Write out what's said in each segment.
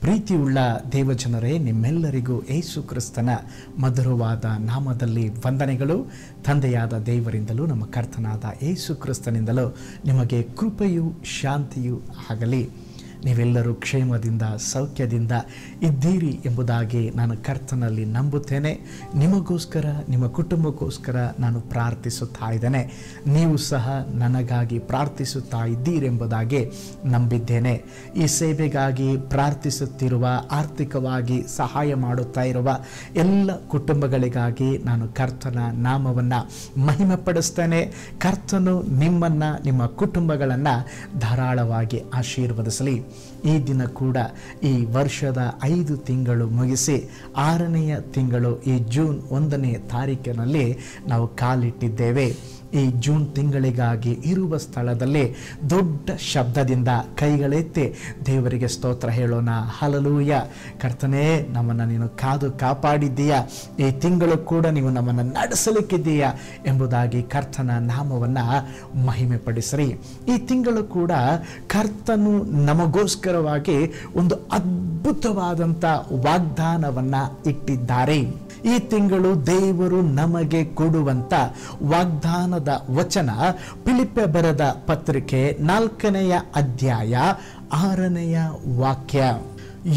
ಪ್ರೀತಿಯುಳ್ಳ ದೇವಜನರೇ, ನಿಮ್ಮೆಲ್ಲರಿಗೂ ಯೇಸು ಕ್ರಿಸ್ತನ ಮಧುರವಾದ ನಾಮದಲ್ಲಿ ವಂದನೆಗಳು. ತಂದೆಯಾದ ದೇವರಿಂದಲೂ ನಮ್ಮ ಕರ್ತನಾದ ಯೇಸು ಕ್ರಿಸ್ತನಿಂದಲೂ ನಿಮಗೆ ಕೃಪೆಯೂ ಶಾಂತಿಯೂ ಆಗಲಿ. ನೀವೆಲ್ಲರೂ ಕ್ಷೇಮದಿಂದ ಸೌಖ್ಯದಿಂದ ಇದ್ದೀರಿ ಎಂಬುದಾಗಿ ನಾನು ಕರ್ತನಲ್ಲಿ ನಂಬುತ್ತೇನೆ. ನಿಮಗೋಸ್ಕರ ನಿಮ್ಮ ಕುಟುಂಬಕ್ಕೋಸ್ಕರ ನಾನು ಪ್ರಾರ್ಥಿಸುತ್ತಾ ಇದ್ದೇನೆ. ನೀವು ಸಹ ನನಗಾಗಿ ಪ್ರಾರ್ಥಿಸುತ್ತಾ ಇದ್ದೀರೆಂಬುದಾಗಿ ನಂಬಿದ್ದೇನೆ. ಈ ಸೇವೆಗಾಗಿ ಪ್ರಾರ್ಥಿಸುತ್ತಿರುವ, ಆರ್ಥಿಕವಾಗಿ ಸಹಾಯ ಮಾಡುತ್ತಾ ಇರುವ ಎಲ್ಲ ಕುಟುಂಬಗಳಿಗಾಗಿ ನಾನು ಕರ್ತನ ನಾಮವನ್ನು ಮಹಿಮೆಪಡಿಸ್ತೇನೆ. ಕರ್ತನು ನಿಮ್ಮನ್ನು, ನಿಮ್ಮ ಕುಟುಂಬಗಳನ್ನು ಧಾರಾಳವಾಗಿ ಆಶೀರ್ವದಿಸಲಿ. ಈ ದಿನ ಕೂಡ ಈ ವರ್ಷದ 5 ತಿಂಗಳು ಮುಗಿಸಿ 6ನೆಯ ತಿಂಗಳು ಈ ಜೂನ್ 1ನೇ ತಾರೀಕಿನಲ್ಲಿ ನಾವು ಕಾಲಿಟ್ಟಿದ್ದೇವೆ. ಈ ಜೂನ್ ತಿಂಗಳಿಗಾಗಿ ಇರುವ ಸ್ಥಳದಲ್ಲಿ ದೊಡ್ಡ ಶಬ್ದದಿಂದ ಕೈಗಳೆತ್ತಿ ದೇವರಿಗೆ ಸ್ತೋತ್ರ ಹೇಳೋಣ. ಹಲ್ಲೆಲೂಯಾ. ಕರ್ತನೇ, ನಮ್ಮನ್ನು ನೀನು ಕಾದು ಕಾಪಾಡಿದ್ದೀಯಾ, ಈ ತಿಂಗಳು ಕೂಡ ನೀವು ನಮ್ಮನ್ನು ನಡೆಸಲಿಕ್ಕಿದ್ದೀಯಾ ಎಂಬುದಾಗಿ ಕರ್ತನ ನಾಮವನ್ನು ಮಹಿಮೆಪಡಿಸ್ರಿ. ಈ ತಿಂಗಳು ಕೂಡ ಕರ್ತನು ನಮಗೋಸ್ಕರವಾಗಿ ಒಂದು ಅದ್ಭುತವಾದಂಥ ವಾಗ್ದಾನವನ್ನು ಇಟ್ಟಿದ್ದಾರೆ. ಈ ತಿಂಗಳು ದೇವರು ನಮಗೆ ಕೊಡುವಂಥ ವಾಗ್ದಾನದ ವಚನ ಫಿಲಿಪ್ಪಿ ಬರೆದ ಪತ್ರಿಕೆ 4ನೆಯ ಅಧ್ಯಾಯ 6ನೆಯ ವಾಕ್ಯ.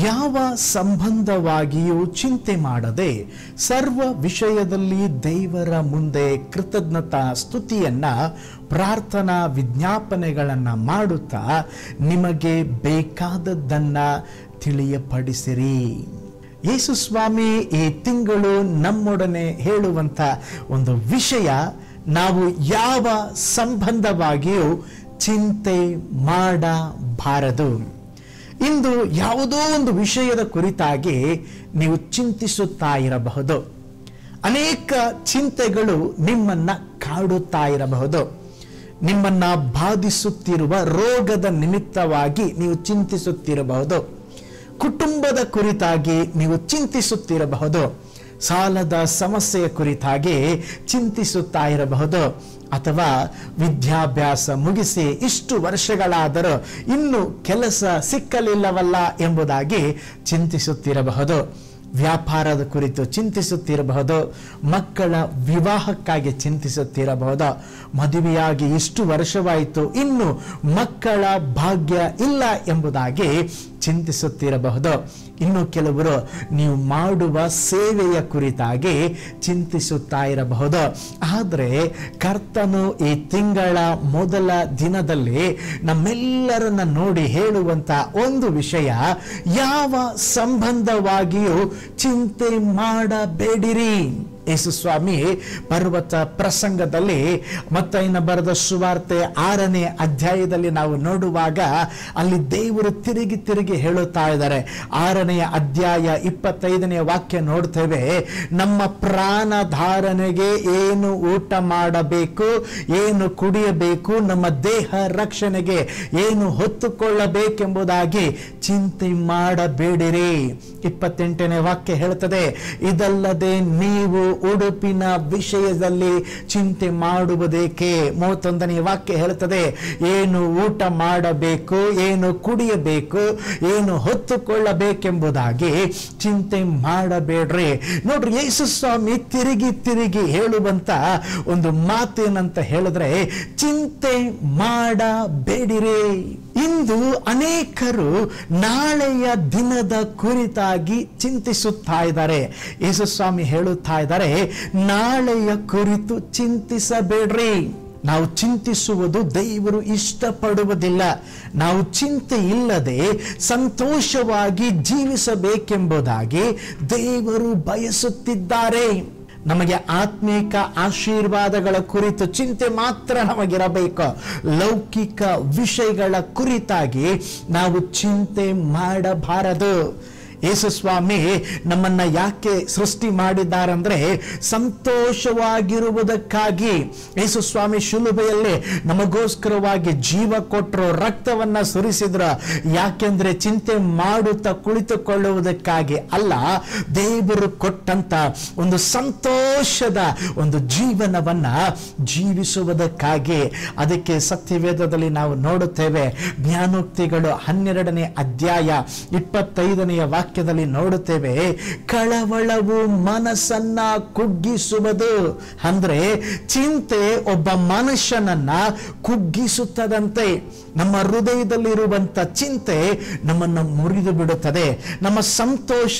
ಯಾವ ಸಂಬಂಧವಾಗಿಯೂ ಚಿಂತೆ ಮಾಡದೆ ಸರ್ವ ವಿಷಯದಲ್ಲಿ ದೇವರ ಮುಂದೆ ಕೃತಜ್ಞತಾ ಸ್ತುತಿಯನ್ನ ಪ್ರಾರ್ಥನಾ ವಿಜ್ಞಾಪನೆಗಳನ್ನು ಮಾಡುತ್ತಾ ನಿಮಗೆ ಬೇಕಾದದ್ದನ್ನ ತಿಳಿಯಪಡಿಸಿರಿ. ಯೇಸು ಸ್ವಾಮಿ ಈ ತಿಂಗಳು ನಮ್ಮೊಡನೆ ಹೇಳುವಂಥ ಒಂದು ವಿಷಯ, ನಾವು ಯಾವ ಸಂಬಂಧವಾಗಿಯೂ ಚಿಂತೆ ಮಾಡಬಾರದು. ಇಂದು ಯಾವುದೋ ಒಂದು ವಿಷಯದ ಕುರಿತಾಗಿ ನೀವು ಚಿಂತಿಸುತ್ತಾ ಇರಬಹುದು. ಅನೇಕ ಚಿಂತೆಗಳು ನಿಮ್ಮನ್ನ ಕಾಡುತ್ತಾ ಇರಬಹುದು. ನಿಮ್ಮನ್ನ ಬಾಧಿಸುತ್ತಿರುವ ರೋಗದ ನಿಮಿತ್ತವಾಗಿ ನೀವು ಚಿಂತಿಸುತ್ತಿರಬಹುದು. ಕುಟುಂಬದ ಕುರಿತಾಗಿ ನೀವು ಚಿಂತಿಸುತ್ತಿರಬಹುದು. ಸಾಲದ ಸಮಸ್ಯೆಯ ಕುರಿತಾಗಿ ಚಿಂತಿಸುತ್ತಾ ಇರಬಹುದು. ಅಥವಾ ವಿದ್ಯಾಭ್ಯಾಸ ಮುಗಿಸಿ ಇಷ್ಟು ವರ್ಷಗಳಾದರೂ ಇನ್ನೂ ಕೆಲಸ ಸಿಕ್ಕಲಿಲ್ಲವಲ್ಲ ಎಂಬುದಾಗಿ ಚಿಂತಿಸುತ್ತಿರಬಹುದು. ವ್ಯಾಪಾರದ ಕುರಿತು ಚಿಂತಿಸುತ್ತಿರಬಹುದು. ಮಕ್ಕಳ ವಿವಾಹಕ್ಕಾಗಿ ಚಿಂತಿಸುತ್ತಿರಬಹುದು. ಮದುವೆಯಾಗಿ ಇಷ್ಟು ವರ್ಷವಾಯಿತು, ಇನ್ನು ಮಕ್ಕಳ ಭಾಗ್ಯ ಇಲ್ಲ ಎಂಬುದಾಗಿ ಚಿಂತಿಸುತ್ತಿರಬಹುದು. ಇನ್ನು ಕೆಲವರು ನೀವು ಮಾಡುವ ಸೇವೆಯ ಕುರಿತಾಗಿ ಚಿಂತಿಸುತ್ತಾ ಇರಬಹುದು. ಆದರೆ ಕರ್ತನು ಈ ತಿಂಗಳ ಮೊದಲ ದಿನದಲ್ಲಿ ನಮ್ಮೆಲ್ಲರನ್ನ ನೋಡಿ ಹೇಳುವಂತ ಒಂದು ವಿಷಯ, ಯಾವ ಸಂಬಂಧವಾಗಿಯೂ ಚಿಂತೆ ಮಾಡಬೇಡಿರಿ. ಯೇಸು ಸ್ವಾಮಿ ಪರ್ವತ ಪ್ರಸಂಗದಲ್ಲಿ ಮತ್ತಾಯನ ಬರೆದ ಸುವಾರ್ತೆ 6ನೇ ಅಧ್ಯಾಯದಲ್ಲಿ ನಾವು ನೋಡುವಾಗ ಅಲ್ಲಿ ದೇವರು ತಿರುಗಿ ಹೇಳುತ್ತಾ ಇದ್ದಾರೆ. 6ನೇ ಅಧ್ಯಾಯ 25ನೇ ವಾಕ್ಯ ನೋಡ್ತೇವೆ. ನಮ್ಮ ಪ್ರಾಣಧಾರಣೆಗೆ ಏನು ಊಟ ಮಾಡಬೇಕು, ಏನು ಕುಡಿಯಬೇಕು, ನಮ್ಮ ದೇಹ ರಕ್ಷಣೆಗೆ ಏನು ಹೊತ್ತುಕೊಳ್ಳಬೇಕೆಂಬುದಾಗಿ ಚಿಂತೆ ಮಾಡಬೇಡಿರಿ. 28ನೇ ವಾಕ್ಯ ಹೇಳ್ತದೆ, ಇದಲ್ಲದೆ ನೀವು ಉಡುಪಿನ ವಿಷಯದಲ್ಲಿ ಚಿಂತೆ ಮಾಡುವುದೇಕೆ. 31ನೇ ವಾಕ್ಯ ಹೇಳ್ತದೆ, ಏನು ಊಟ ಮಾಡಬೇಕು, ಏನು ಕುಡಿಯಬೇಕು, ಏನು ಹೊತ್ತುಕೊಳ್ಳಬೇಕೆಂಬುದಾಗಿ ಚಿಂತೆ ಮಾಡಬೇಡ್ರಿ. ನೋಡ್ರಿ, ಯೇಸು ಸ್ವಾಮಿ ತಿರುಗಿ ಹೇಳುವಂತ ಒಂದು ಮಾತೇನಂತ ಹೇಳಿದ್ರೆ, ಚಿಂತೆ ಮಾಡಬೇಡಿರಿ. ಇಂದು ಅನೇಕರು ನಾಳೆಯ ದಿನದ ಕುರಿತಾಗಿ ಚಿಂತಿಸುತ್ತಾ ಇದ್ದಾರೆ. ಯೇಸು ಸ್ವಾಮಿ ಹೇಳುತ್ತಾ ಇದ್ದಾರೆ, ನಾಳೆಯ ಕುರಿತು ಚಿಂತಿಸಬೇಡ್ರಿ. ನಾವು ಚಿಂತಿಸುವುದು ದೇವರು ಇಷ್ಟಪಡುವುದಿಲ್ಲ. ನಾವು ಚಿಂತೆ ಇಲ್ಲದೆ ಸಂತೋಷವಾಗಿ ಜೀವಿಸಬೇಕೆಂಬುದಾಗಿ ದೇವರು ಬಯಸುತ್ತಿದ್ದಾರೆ. ನಮಗೆ ಆತ್ಮೀಕ ಆಶೀರ್ವಾದಗಳ ಕುರಿತು ಚಿಂತೆ ಮಾತ್ರ ನಮಗಿರಬೇಕು. ಲೌಕಿಕ ವಿಷಯಗಳ ಕುರಿತಾಗಿ ನಾವು ಚಿಂತೆ ಮಾಡಬಾರದು. ಯೇಸು ಸ್ವಾಮಿ ನಮ್ಮನ್ನ ಯಾಕೆ ಸೃಷ್ಟಿ ಮಾಡಿದ್ದಾರಂದ್ರೆ ಸಂತೋಷವಾಗಿರುವುದಕ್ಕಾಗಿ. ಯೇಸು ಸ್ವಾಮಿ ಶಿಲುಬೆಯಲ್ಲಿ ನಮಗೋಸ್ಕರವಾಗಿ ಜೀವ ಕೊಟ್ಟರು, ರಕ್ತವನ್ನ ಸುರಿಸಿದ್ರು. ಯಾಕೆಂದ್ರೆ ಚಿಂತೆ ಮಾಡುತ್ತಾ ಕುಳಿತುಕೊಳ್ಳುವುದಕ್ಕಾಗಿ ಅಲ್ಲ, ದೇವರು ಕೊಟ್ಟಂತ ಒಂದು ಸಂತೋಷದ ಒಂದು ಜೀವನವನ್ನ ಜೀವಿಸುವುದಕ್ಕಾಗಿ. ಅದಕ್ಕೆ ಸತ್ಯವೇದದಲ್ಲಿ ನಾವು ನೋಡುತ್ತೇವೆ, ಜ್ಞಾನೋಕ್ತಿಗಳು 12ನೇ ಅಧ್ಯಾಯ 25ನೇ ವಾಕ್ಯದಲ್ಲಿ ನೋಡುತ್ತೇವೆ, ಕಳವಳವು ಮನಸ್ಸನ್ನ ಕುಗ್ಗಿಸುವುದು. ಅಂದ್ರೆ ಚಿಂತೆ ಒಬ್ಬ ಮನುಷ್ಯನನ್ನ ಕುಗ್ಗಿಸುತ್ತದಂತೆ. ನಮ್ಮ ಹೃದಯದಲ್ಲಿರುವಂತ ಚಿಂತೆ ನಮ್ಮನ್ನು ಮುರಿದು ಬಿಡುತ್ತದೆ. ನಮ್ಮ ಸಂತೋಷ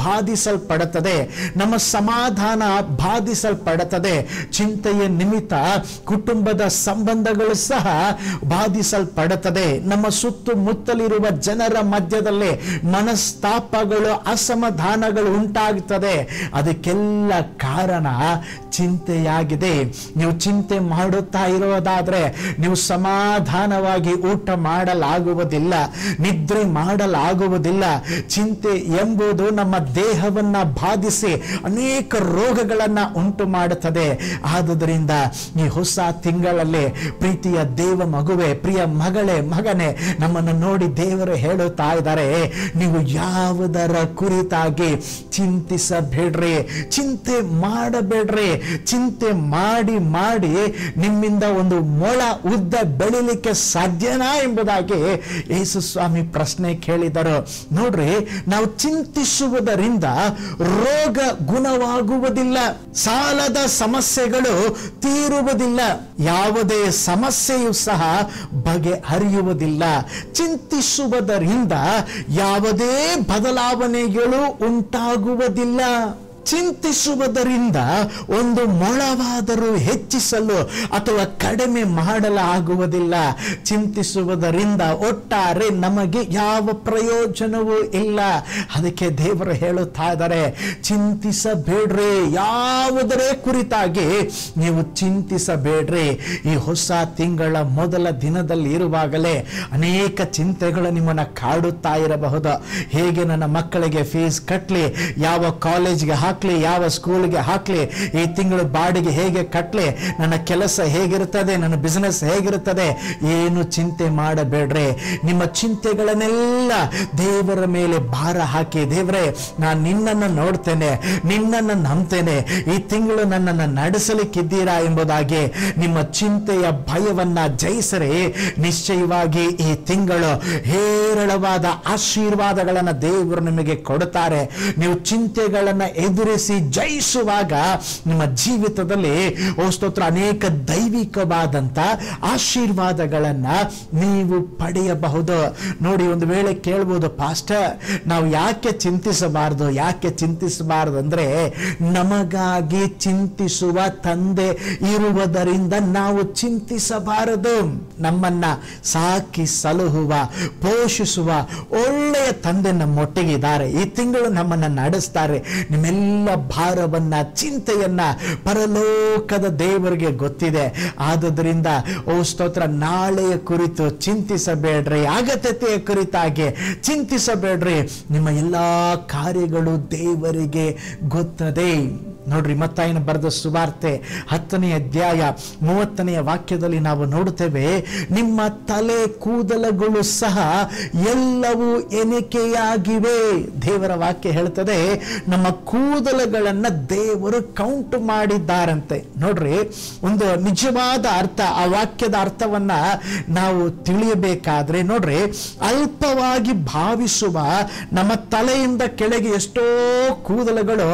ಬಾಧಿಸಲ್ಪಡುತ್ತದೆ, ನಮ್ಮ ಸಮಾಧಾನ ಬಾಧಿಸಲ್ಪಡುತ್ತದೆ. ಚಿಂತೆಯ ನಿಮಿತ್ತ ಕುಟುಂಬದ ಸಂಬಂಧಗಳು ಸಹ ಬಾಧಿಸಲ್ಪಡುತ್ತದೆ. ನಮ್ಮ ಸುತ್ತಮುತ್ತಲಿರುವ ಜನರ ಮಧ್ಯದಲ್ಲಿ ಮನಸ್ತಾಪಗಳು, ಅಸಮಾಧಾನಗಳು ಉಂಟಾಗುತ್ತದೆ. ಅದಕ್ಕೆಲ್ಲ ಕಾರಣ ಚಿಂತೆಯಾಗಿದೆ. ನೀವು ಚಿಂತೆ ಮಾಡುತ್ತಾ ಇರೋದಾದ್ರೆ ನೀವು ಸಮಾಧಾನವಾಗಿ ಊಟ ಮಾಡಲಾಗುವುದಿಲ್ಲ, ನಿದ್ರೆ ಮಾಡಲಾಗುವುದಿಲ್ಲ. ಚಿಂತೆ ಎಂಬುದು ನಮ್ಮ ದೇಹವನ್ನ ಬಾಧಿಸಿ ಅನೇಕ ರೋಗಗಳನ್ನ ಉಂಟು ಮಾಡುತ್ತದೆ. ಆದುದರಿಂದ ಈ ಹೊಸ ತಿಂಗಳಲ್ಲಿ ಪ್ರೀತಿಯ ದೇವ ಮಗುವೆ, ಪ್ರಿಯ ಮಗಳೇ, ಮಗನೇ, ನಮ್ಮನ್ನು ನೋಡಿ ದೇವರು ಹೇಳುತ್ತಾ ಇದ್ದಾರೆ, ನೀವು ಯಾವುದರ ಕುರಿತಾಗಿ ಚಿಂತಿಸಬೇಡ್ರಿ, ಚಿಂತೆ ಮಾಡಬೇಡ್ರಿ. ಚಿಂತೆ ಮಾಡಿ ಮಾಡಿ ನಿಮ್ಮಿಂದ ಒಂದು ಮೊಳ ಉದ್ದ ಬೆಳಿಲಿಕ್ಕೆ ಸಾಧ್ಯನಾ ಎಂಬುದಾಗಿ ಯೇಸು ಸ್ವಾಮಿ ಪ್ರಶ್ನೆ ಕೇಳಿದರು. ನೋಡ್ರಿ, ನಾವು ಚಿಂತಿಸುವುದರಿಂದ ರೋಗ ಗುಣವಾಗುವುದಿಲ್ಲ, ಸಾಲದ ಸಮಸ್ಯೆಗಳು ತೀರುವುದಿಲ್ಲ, ಯಾವುದೇ ಸಮಸ್ಯೆಯೂ ಸಹ ಬಗೆಹರಿಯುವುದಿಲ್ಲ. ಚಿಂತಿಸುವುದರಿಂದ ಯಾವುದೇ ಬದಲಾವಣೆಗಳು ಉಂಟಾಗುವುದಿಲ್ಲ. ಚಿಂತಿಸುವುದರಿಂದ ಒಂದು ಮೊಳವಾದರೂ ಹೆಚ್ಚಿಸಲು ಅಥವಾ ಕಡಿಮೆ ಮಾಡಲಾಗುವುದಿಲ್ಲ. ಚಿಂತಿಸುವುದರಿಂದ ಒಟ್ಟಾರೆ ನಮಗೆ ಯಾವ ಪ್ರಯೋಜನವೂ ಇಲ್ಲ. ಅದಕ್ಕೆ ದೇವರು ಹೇಳುತ್ತಾ ಇದ್ದಾರೆ, ಚಿಂತಿಸಬೇಡ್ರಿ, ಯಾವುದರ ಕುರಿತಾಗಿ ನೀವು ಚಿಂತಿಸಬೇಡ್ರಿ. ಈ ಹೊಸ ತಿಂಗಳ ಮೊದಲ ದಿನದಲ್ಲಿ ಇರುವಾಗಲೇ ಅನೇಕ ಚಿಂತೆಗಳು ನಿಮ್ಮನ್ನು ಕಾಡುತ್ತಾ ಇರಬಹುದು. ಹೇಗೆ ನನ್ನ ಮಕ್ಕಳಿಗೆ ಫೀಸ್ ಕಟ್ಟಲಿ, ಯಾವ ಕಾಲೇಜ್ಗೆ ಹಾಕಲಿ, ಯಾವ ಸ್ಕೂಲ್ಗೆ ಹಾಕಲಿ, ಈ ತಿಂಗಳು ಬಾಡಿಗೆ ಹೇಗೆ ಕಟ್ಟಲಿ, ನನ್ನ ಕೆಲಸ ಹೇಗಿರುತ್ತದೆ, ನನ್ನ ಬಿಸಿನೆಸ್ ಹೇಗಿರುತ್ತದೆ, ಏನು ಚಿಂತೆ ಮಾಡಬೇಡ್ರಿ. ನಿಮ್ಮ ಚಿಂತೆಗಳನ್ನೆಲ್ಲ ದೇವರ ಮೇಲೆ ಭಾರ ಹಾಕಿ, ದೇವರೇ ನಾನು ನಿನ್ನನ್ನು ನೋಡ್ತೇನೆ, ನಿನ್ನನ್ನು ನಂಬ್ತೇನೆ, ಈ ತಿಂಗಳು ನನ್ನನ್ನು ನಡೆಸಲಿಕ್ಕಿದ್ದೀರಾ ಎಂಬುದಾಗಿ ನಿಮ್ಮ ಚಿಂತೆಯ ಭಯವನ್ನ ಜಯಿಸರೆ ನಿಶ್ಚಯವಾಗಿ ಈ ತಿಂಗಳು ಹೇರಳವಾದ ಆಶೀರ್ವಾದಗಳನ್ನು ದೇವರು ನಿಮಗೆ ಕೊಡುತ್ತಾರೆ. ನೀವು ಚಿಂತೆಗಳನ್ನು ಎದುರಿಸಿ ಜಯಿಸುವಾಗ ನಿಮ್ಮ ಜೀವಿತದಲ್ಲಿ ಸ್ತೋತ್ರ ಅನೇಕ ದೈವಿಕವಾದಂತ ಆಶೀರ್ವಾದಗಳನ್ನ ನೀವು ಪಡೆಯಬಹುದು. ನೋಡಿ, ಒಂದು ವೇಳೆ ಕೇಳಬಹುದು, ಪಾಸ್ಟರ್ ನಾವು ಯಾಕೆ ಚಿಂತಿಸಬಾರದು, ಯಾಕೆ ಚಿಂತಿಸಬಾರದು ಅಂದ್ರೆ ನಮಗಾಗಿ ಚಿಂತಿಸುವ ತಂದೆ ಇರುವುದರಿಂದ ನಾವು ಚಿಂತಿಸಬಾರದು. ನಮ್ಮನ್ನ ಸಾಕಿ ಸಲಹುವ, ಪೋಷಿಸುವ ಒಳ್ಳೆಯ ತಂದೆ ನಮ್ಮೊಟ್ಟಿಗಿದ್ದಾರೆ. ಈ ತಿಂಗಳು ನಮ್ಮನ್ನ ನಡೆಸ್ತಾರೆ. ನಿಮ್ಮೆಲ್ಲ ಭಾರವನ್ನ, ಚಿಂತೆಯನ್ನ ಪರಲೋಕದ ದೇವರಿಗೆ ಗೊತ್ತಿದೆ. ಆದುದರಿಂದ ಸ್ತೋತ್ರ ನಾಳೆಯ ಕುರಿತು ಚಿಂತಿಸಬೇಡ್ರಿ, ಅಗತ್ಯತೆಯ ಕುರಿತಾಗಿ ಚಿಂತಿಸಬೇಡ್ರಿ. ನಿಮ್ಮ ಎಲ್ಲಾ ಕಾರ್ಯಗಳು ದೇವರಿಗೆ ಗೊತ್ತದೆ. ನೋಡ್ರಿ, ಮತ್ತಾಯನ ಬರೆದ ಸುವಾರ್ತೆ 10ನೇ ಅಧ್ಯಾಯ 30ನೇ ವಾಕ್ಯದಲ್ಲಿ ನಾವು ನೋಡುತ್ತೇವೆ, ನಿಮ್ಮ ತಲೆ ಕೂದಲುಗಳು ಸಹ ಎಲ್ಲವೂ ಎಣಿಕೆಯಾಗಿವೆ. ದೇವರ ವಾಕ್ಯ ಹೇಳ್ತದೆ, ನಮ್ಮ ಕೂದಲುಗಳನ್ನ ದೇವರು ಕೌಂಟ್ ಮಾಡಿದ್ದಾರಂತೆ. ನೋಡ್ರಿ, ಒಂದು ನಿಜವಾದ ಅರ್ಥ, ಆ ವಾಕ್ಯದ ಅರ್ಥವನ್ನ ನಾವು ತಿಳಿಯಬೇಕಾದ್ರೆ ನೋಡ್ರಿ, ಅಲ್ಪವಾಗಿ ಭಾವಿಸುವ ನಮ್ಮ ತಲೆಯಿಂದ ಕೆಳಗೆ ಎಷ್ಟೋ ಕೂದಲುಗಳು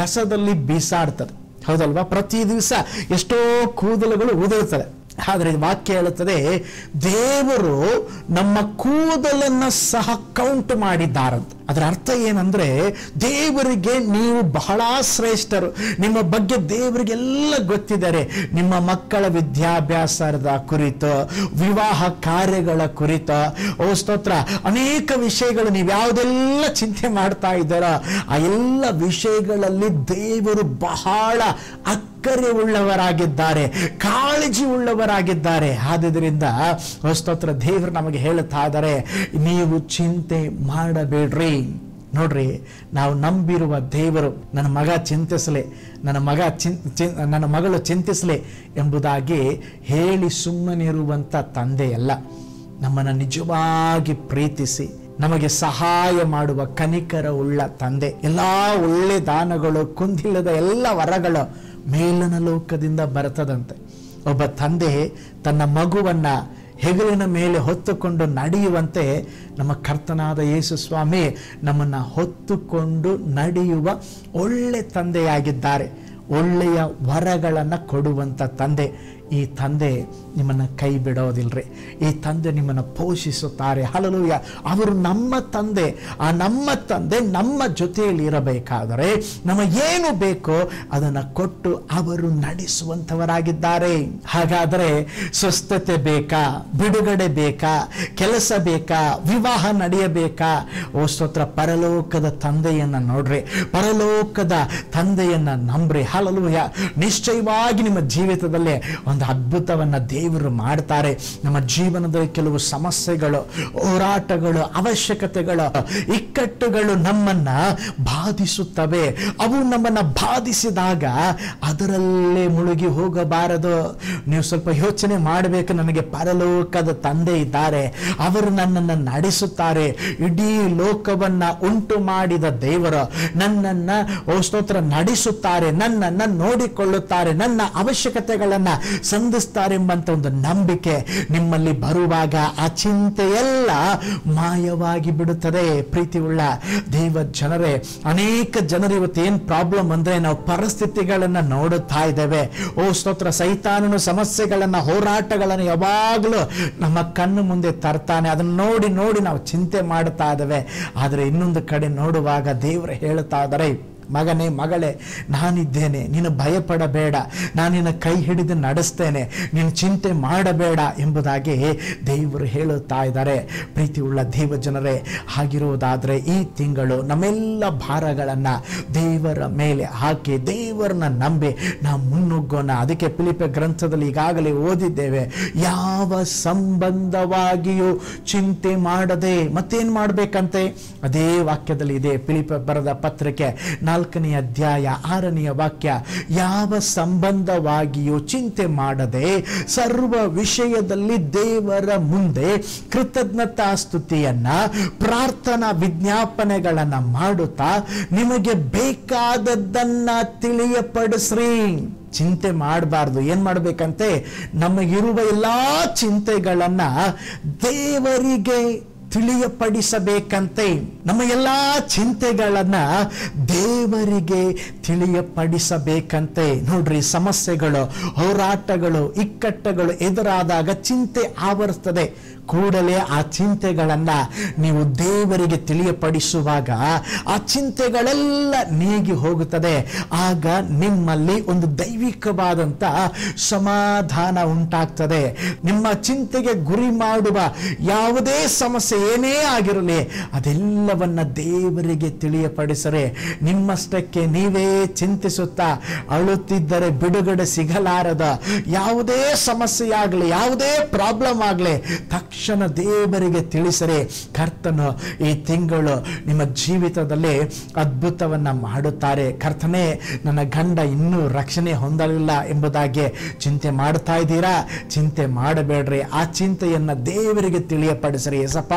ಕಸದಲ್ಲಿ ಬೀಸಾಡ್ತದೆ, ಹೌದಲ್ವಾ? ಪ್ರತಿ ದಿವಸ ಎಷ್ಟೋ ಕೂದಲುಗಳು ಉದುರುತ್ತದೆ. ಆದರೆ ವಾಕ್ಯ ಹೇಳುತ್ತದೆ, ದೇವರು ನಮ್ಮ ಕೂದಲನ್ನ ಸಹ ಕೌಂಟ್ ಮಾಡಿದ್ದಾರಂತೆ. ಅದರ ಅರ್ಥ ಏನಂದ್ರೆ, ದೇವರಿಗೆ ನೀವು ಬಹಳ ಶ್ರೇಷ್ಠರು, ನಿಮ್ಮ ಬಗ್ಗೆ ದೇವರಿಗೆಲ್ಲ ಗೊತ್ತಿದ್ದಾರೆ. ನಿಮ್ಮ ಮಕ್ಕಳ ವಿದ್ಯಾಭ್ಯಾಸದ ಕುರಿತು, ವಿವಾಹ ಕಾರ್ಯಗಳ ಕುರಿತು, ಸ್ತೋತ್ರ ಅನೇಕ ವಿಷಯಗಳು ನೀವು ಯಾವುದೆಲ್ಲ ಚಿಂತೆ ಮಾಡ್ತಾ ಇದ್ದಾರೋ ಆ ಎಲ್ಲ ವಿಷಯಗಳಲ್ಲಿ ದೇವರು ಬಹಳ ಅಕ್ಕರೆ ಉಳ್ಳವರಾಗಿದ್ದಾರೆ, ಕಾಳಜಿ ಉಳ್ಳವರಾಗಿದ್ದಾರೆ. ಆದುದರಿಂದ ಸ್ತೋತ್ರ ದೇವರು ನಮಗೆ ಹೇಳುತ್ತಾ ಇದ್ದಾರೆ, ನೀವು ಚಿಂತೆ ಮಾಡಬೇಡ್ರಿ. ನೋಡ್ರಿ, ನಾವು ನಂಬಿರುವ ದೇವರು ನನ್ನ ಮಗ ಚಿಂತಿಸಲಿ, ನನ್ನ ಮಗಳು ಚಿಂತಿಸಲಿ ಎಂಬುದಾಗಿ ಹೇಳಿ ಸುಮ್ಮನಿರುವಂಥ ತಂದೆಯಲ್ಲ. ನಮ್ಮನ್ನು ನಿಜವಾಗಿ ಪ್ರೀತಿಸಿ ನಮಗೆ ಸಹಾಯ ಮಾಡುವ ಕನಿಕರ ಉಳ್ಳ ತಂದೆ. ಎಲ್ಲ ಒಳ್ಳೆ ದಾನಗಳು, ಕುಂದಿಲ್ಲದ ಎಲ್ಲ ವರಗಳು ಮೇಲನ ಲೋಕದಿಂದ ಬರ್ತದಂತೆ. ಒಬ್ಬ ತಂದೆ ತನ್ನ ಮಗುವನ್ನ ಹೆಗಲಿನ ಮೇಲೆ ಹೊತ್ತುಕೊಂಡು ನಡೆಯುವಂತೆ ನಮ್ಮ ಕರ್ತನಾದ ಯೇಸು ಸ್ವಾಮಿ ನಮ್ಮನ್ನು ಹೊತ್ತುಕೊಂಡು ನಡೆಯುವ ಒಳ್ಳೆ ತಂದೆಯಾಗಿದ್ದಾರೆ. ಒಳ್ಳೆಯ ವರಗಳನ್ನು ಕೊಡುವಂಥ ತಂದೆ. ಈ ತಂದೆ ನಿಮ್ಮನ್ನು ಕೈ ಬಿಡೋದಿಲ್ರಿ. ಈ ತಂದೆ ನಿಮ್ಮನ್ನು ಪೋಷಿಸುತ್ತಾರೆ. ಹಲ್ಲೆಲೂಯ. ಅವರು ನಮ್ಮ ತಂದೆ. ಆ ನಮ್ಮ ತಂದೆ ನಮ್ಮ ಜೊತೆಯಲ್ಲಿ ಇರಬೇಕಾದರೆ ನಮಗೇನು ಬೇಕೋ ಅದನ್ನು ಕೊಟ್ಟು ಅವರು ನಡೆಸುವಂಥವರಾಗಿದ್ದಾರೆ. ಹಾಗಾದರೆ ಸ್ವಸ್ಥತೆ ಬೇಕಾ, ಬಿಡುಗಡೆ ಬೇಕಾ, ಕೆಲಸ ಬೇಕಾ, ವಿವಾಹ ನಡೆಯಬೇಕಾ? ಓ ಸ್ತೋತ್ರ, ಪರಲೋಕದ ತಂದೆಯನ್ನು ನೋಡ್ರಿ, ಪರಲೋಕದ ತಂದೆಯನ್ನು ನಂಬ್ರಿ. ಹಲ್ಲೆಲೂಯ. ನಿಶ್ಚಯವಾಗಿ ನಿಮ್ಮ ಜೀವಿತದಲ್ಲಿ ಒಂದು ಅದ್ಭುತವನ್ನು ದೇವರು ಮಾಡ್ತಾರೆ. ನಮ್ಮ ಜೀವನದಲ್ಲಿ ಕೆಲವು ಸಮಸ್ಯೆಗಳು, ಹೋರಾಟಗಳು, ಅವಶ್ಯಕತೆಗಳು, ಇಕ್ಕಟ್ಟುಗಳು ನಮ್ಮನ್ನ ಬಾಧಿಸುತ್ತವೆ. ಅವು ನಮ್ಮನ್ನ ಬಾಧಿಸಿದಾಗ ಅದರಲ್ಲೇ ಮುಳುಗಿ ಹೋಗಬಾರದು. ನೀವು ಸ್ವಲ್ಪ ಯೋಚನೆ ಮಾಡಬೇಕು. ನನಗೆ ಪರಲೋಕದ ತಂದೆ ಇದ್ದಾರೆ, ಅವರು ನನ್ನನ್ನು ನಡೆಸುತ್ತಾರೆ. ಇಡೀ ಲೋಕವನ್ನ ಉಂಟು ಮಾಡಿದ ದೇವರು ನನ್ನನ್ನ ಸ್ತೋತ್ರ ನಡೆಸುತ್ತಾರೆ, ನನ್ನನ್ನ ನೋಡಿಕೊಳ್ಳುತ್ತಾರೆ, ನನ್ನ ಅವಶ್ಯಕತೆಗಳನ್ನ ಸಂಧಿಸ್ತಾರೆ ಎಂಬಂತ ಒಂದು ನಂಬಿಕೆ ನಿಮ್ಮಲ್ಲಿ ಬರುವಾಗ ಆ ಚಿಂತೆಯೆಲ್ಲ ಮಾಯವಾಗಿ ಬಿಡುತ್ತದೆ. ಪ್ರೀತಿಯುಳ್ಳ ದೇವ ಜನರೇ, ಅನೇಕ ಜನರು ಇವತ್ತು ಏನ್ ಪ್ರಾಬ್ಲಮ್ ಅಂದ್ರೆ ನಾವು ಪರಿಸ್ಥಿತಿಗಳನ್ನ ನೋಡುತ್ತಾ ಇದ್ದೇವೆ. ಓ ಸ್ತೋತ್ರ, ಸೈತಾನನು ಸಮಸ್ಯೆಗಳನ್ನ, ಹೋರಾಟಗಳನ್ನು ಯಾವಾಗಲೂ ನಮ್ಮ ಕಣ್ಣು ಮುಂದೆ ತರ್ತಾನೆ. ಅದನ್ನ ನೋಡಿ ನೋಡಿ ನಾವು ಚಿಂತೆ ಮಾಡುತ್ತಾ ಇದ್ದೇವೆ. ಆದರೆ ಇನ್ನೊಂದು ಕಡೆ ನೋಡುವಾಗ ದೇವರು ಹೇಳ್ತಾ ಇದ್ದಾರೆ, ಮಗನೇ, ಮಗಳೇ, ನಾನಿದ್ದೇನೆ, ನೀನು ಭಯಪಡಬೇಡ, ನಾನು ನಿನ್ನ ಕೈ ಹಿಡಿದು ನಡೆಸ್ತೇನೆ, ನೀನು ಚಿಂತೆ ಮಾಡಬೇಡ ಎಂಬುದಾಗಿ ದೇವರು ಹೇಳುತ್ತಾ ಇದ್ದಾರೆ. ಪ್ರೀತಿಯುಳ್ಳ ದೇವ ಜನರೇ, ಹಾಗಿರುವುದಾದರೆ ಈ ತಿಂಗಳು ನಮ್ಮೆಲ್ಲ ಭಾರಗಳನ್ನು ದೇವರ ಮೇಲೆ ಹಾಕಿ ದೇವರನ್ನ ನಂಬಿ ನಾವು ಮುನ್ನುಗ್ಗೋಣ. ಅದಕ್ಕೆ ಫಿಲಿಪ್ಪಿ ಗ್ರಂಥದಲ್ಲಿ ಈಗಾಗಲೇ ಓದಿದ್ದೇವೆ, ಯಾವ ಸಂಬಂಧವಾಗಿಯೂ ಚಿಂತೆ ಮಾಡದೆ. ಮತ್ತೇನು ಮಾಡಬೇಕಂತೆ? ಅದೇ ವಾಕ್ಯದಲ್ಲಿ ಇದೆ. ಫಿಲಿಪ್ಪಿ ಬರೆದ ಪತ್ರಿಕೆ 4ನೇ ಅಧ್ಯಾಯ 6ನೇ ವಾಕ್ಯ, ಯಾವ ಸಂಬಂಧವಾಗಿಯೂ ಚಿಂತೆ ಮಾಡದೆ ಸರ್ವ ವಿಷಯದಲ್ಲಿ ದೇವರ ಮುಂದೆ ಕೃತಜ್ಞತಾ ಸ್ತುತಿಯನ್ನ, ಪ್ರಾರ್ಥನಾ ವಿಜ್ಞಾಪನೆಗಳನ್ನ ಮಾಡುತ್ತಾ ನಿಮಗೆ ಬೇಕಾದದ್ದನ್ನ ತಿಳಿಯಪಡಿಸ್ರಿ. ಚಿಂತೆ ಮಾಡಬಾರ್ದು. ಏನ್ ಮಾಡ್ಬೇಕಂತೆ? ನಮಗಿರುವ ಎಲ್ಲಾ ಚಿಂತೆಗಳನ್ನ ದೇವರಿಗೆ ತಿಳಿಯಪಡಿಸಬೇಕಂತೆ. ನಮ್ಮ ಎಲ್ಲ ಚಿಂತೆಗಳನ್ನ ದೇವರಿಗೆ ತಿಳಿಯಪಡಿಸಬೇಕಂತೆ. ನೋಡ್ರಿ, ಸಮಸ್ಯೆಗಳು, ಹೋರಾಟಗಳು, ಇಕ್ಕಟ್ಟುಗಳು ಎದುರಾದಾಗ ಚಿಂತೆ ಆವರಿಸ್ತದೆ. ಕೂಡಲೇ ಆ ಚಿಂತೆಗಳನ್ನ ನೀವು ದೇವರಿಗೆ ತಿಳಿಯಪಡಿಸುವಾಗ ಆ ಚಿಂತೆಗಳೆಲ್ಲ ನೀಗಿ ಹೋಗುತ್ತದೆ. ಆಗ ನಿಮ್ಮಲ್ಲಿ ಒಂದು ದೈವಿಕವಾದಂತ ಸಮಾಧಾನ ಉಂಟಾಗ್ತದೆ. ನಿಮ್ಮ ಚಿಂತೆಗೆ ಗುರಿ ಮಾಡುವ ಯಾವುದೇ ಸಮಸ್ಯೆ ಏನೇ ಆಗಿರಲಿ ಅದೆಲ್ಲವನ್ನ ದೇವರಿಗೆ ತಿಳಿಯಪಡಿಸರೆ, ನಿಮ್ಮಷ್ಟಕ್ಕೆ ನೀವೇ ಚಿಂತಿಸುತ್ತಾ ಅಳುತ್ತಿದ್ದರೆ ಬಿಡುಗಡೆ ಸಿಗಲಾರದ ಯಾವುದೇ ಸಮಸ್ಯೆಯಾಗಲಿ, ಯಾವುದೇ ಪ್ರಾಬ್ಲಮ್ ಆಗಲಿ ತಕ್ಷಣ ದೇವರಿಗೆ ತಿಳಿಸರೆ, ಕರ್ತನು ಈ ತಿಂಗಳು ನಿಮ್ಮ ಜೀವಿತದಲ್ಲಿ ಅದ್ಭುತವನ್ನ ಮಾಡುತ್ತಾರೆ. ಕರ್ತನೇ, ನನ್ನ ಗಂಡ ಇನ್ನೂ ರಕ್ಷಣೆ ಹೊಂದಲಿಲ್ಲ ಎಂಬುದಾಗಿ ಚಿಂತೆ ಮಾಡ್ತಾ ಇದ್ದೀರಾ? ಚಿಂತೆ ಮಾಡಬೇಡ್ರಿ. ಆ ಚಿಂತೆಯನ್ನ ದೇವರಿಗೆ ತಿಳಿಯಪಡಿಸ್ರಿ. ಯೇಸಪ್ಪ,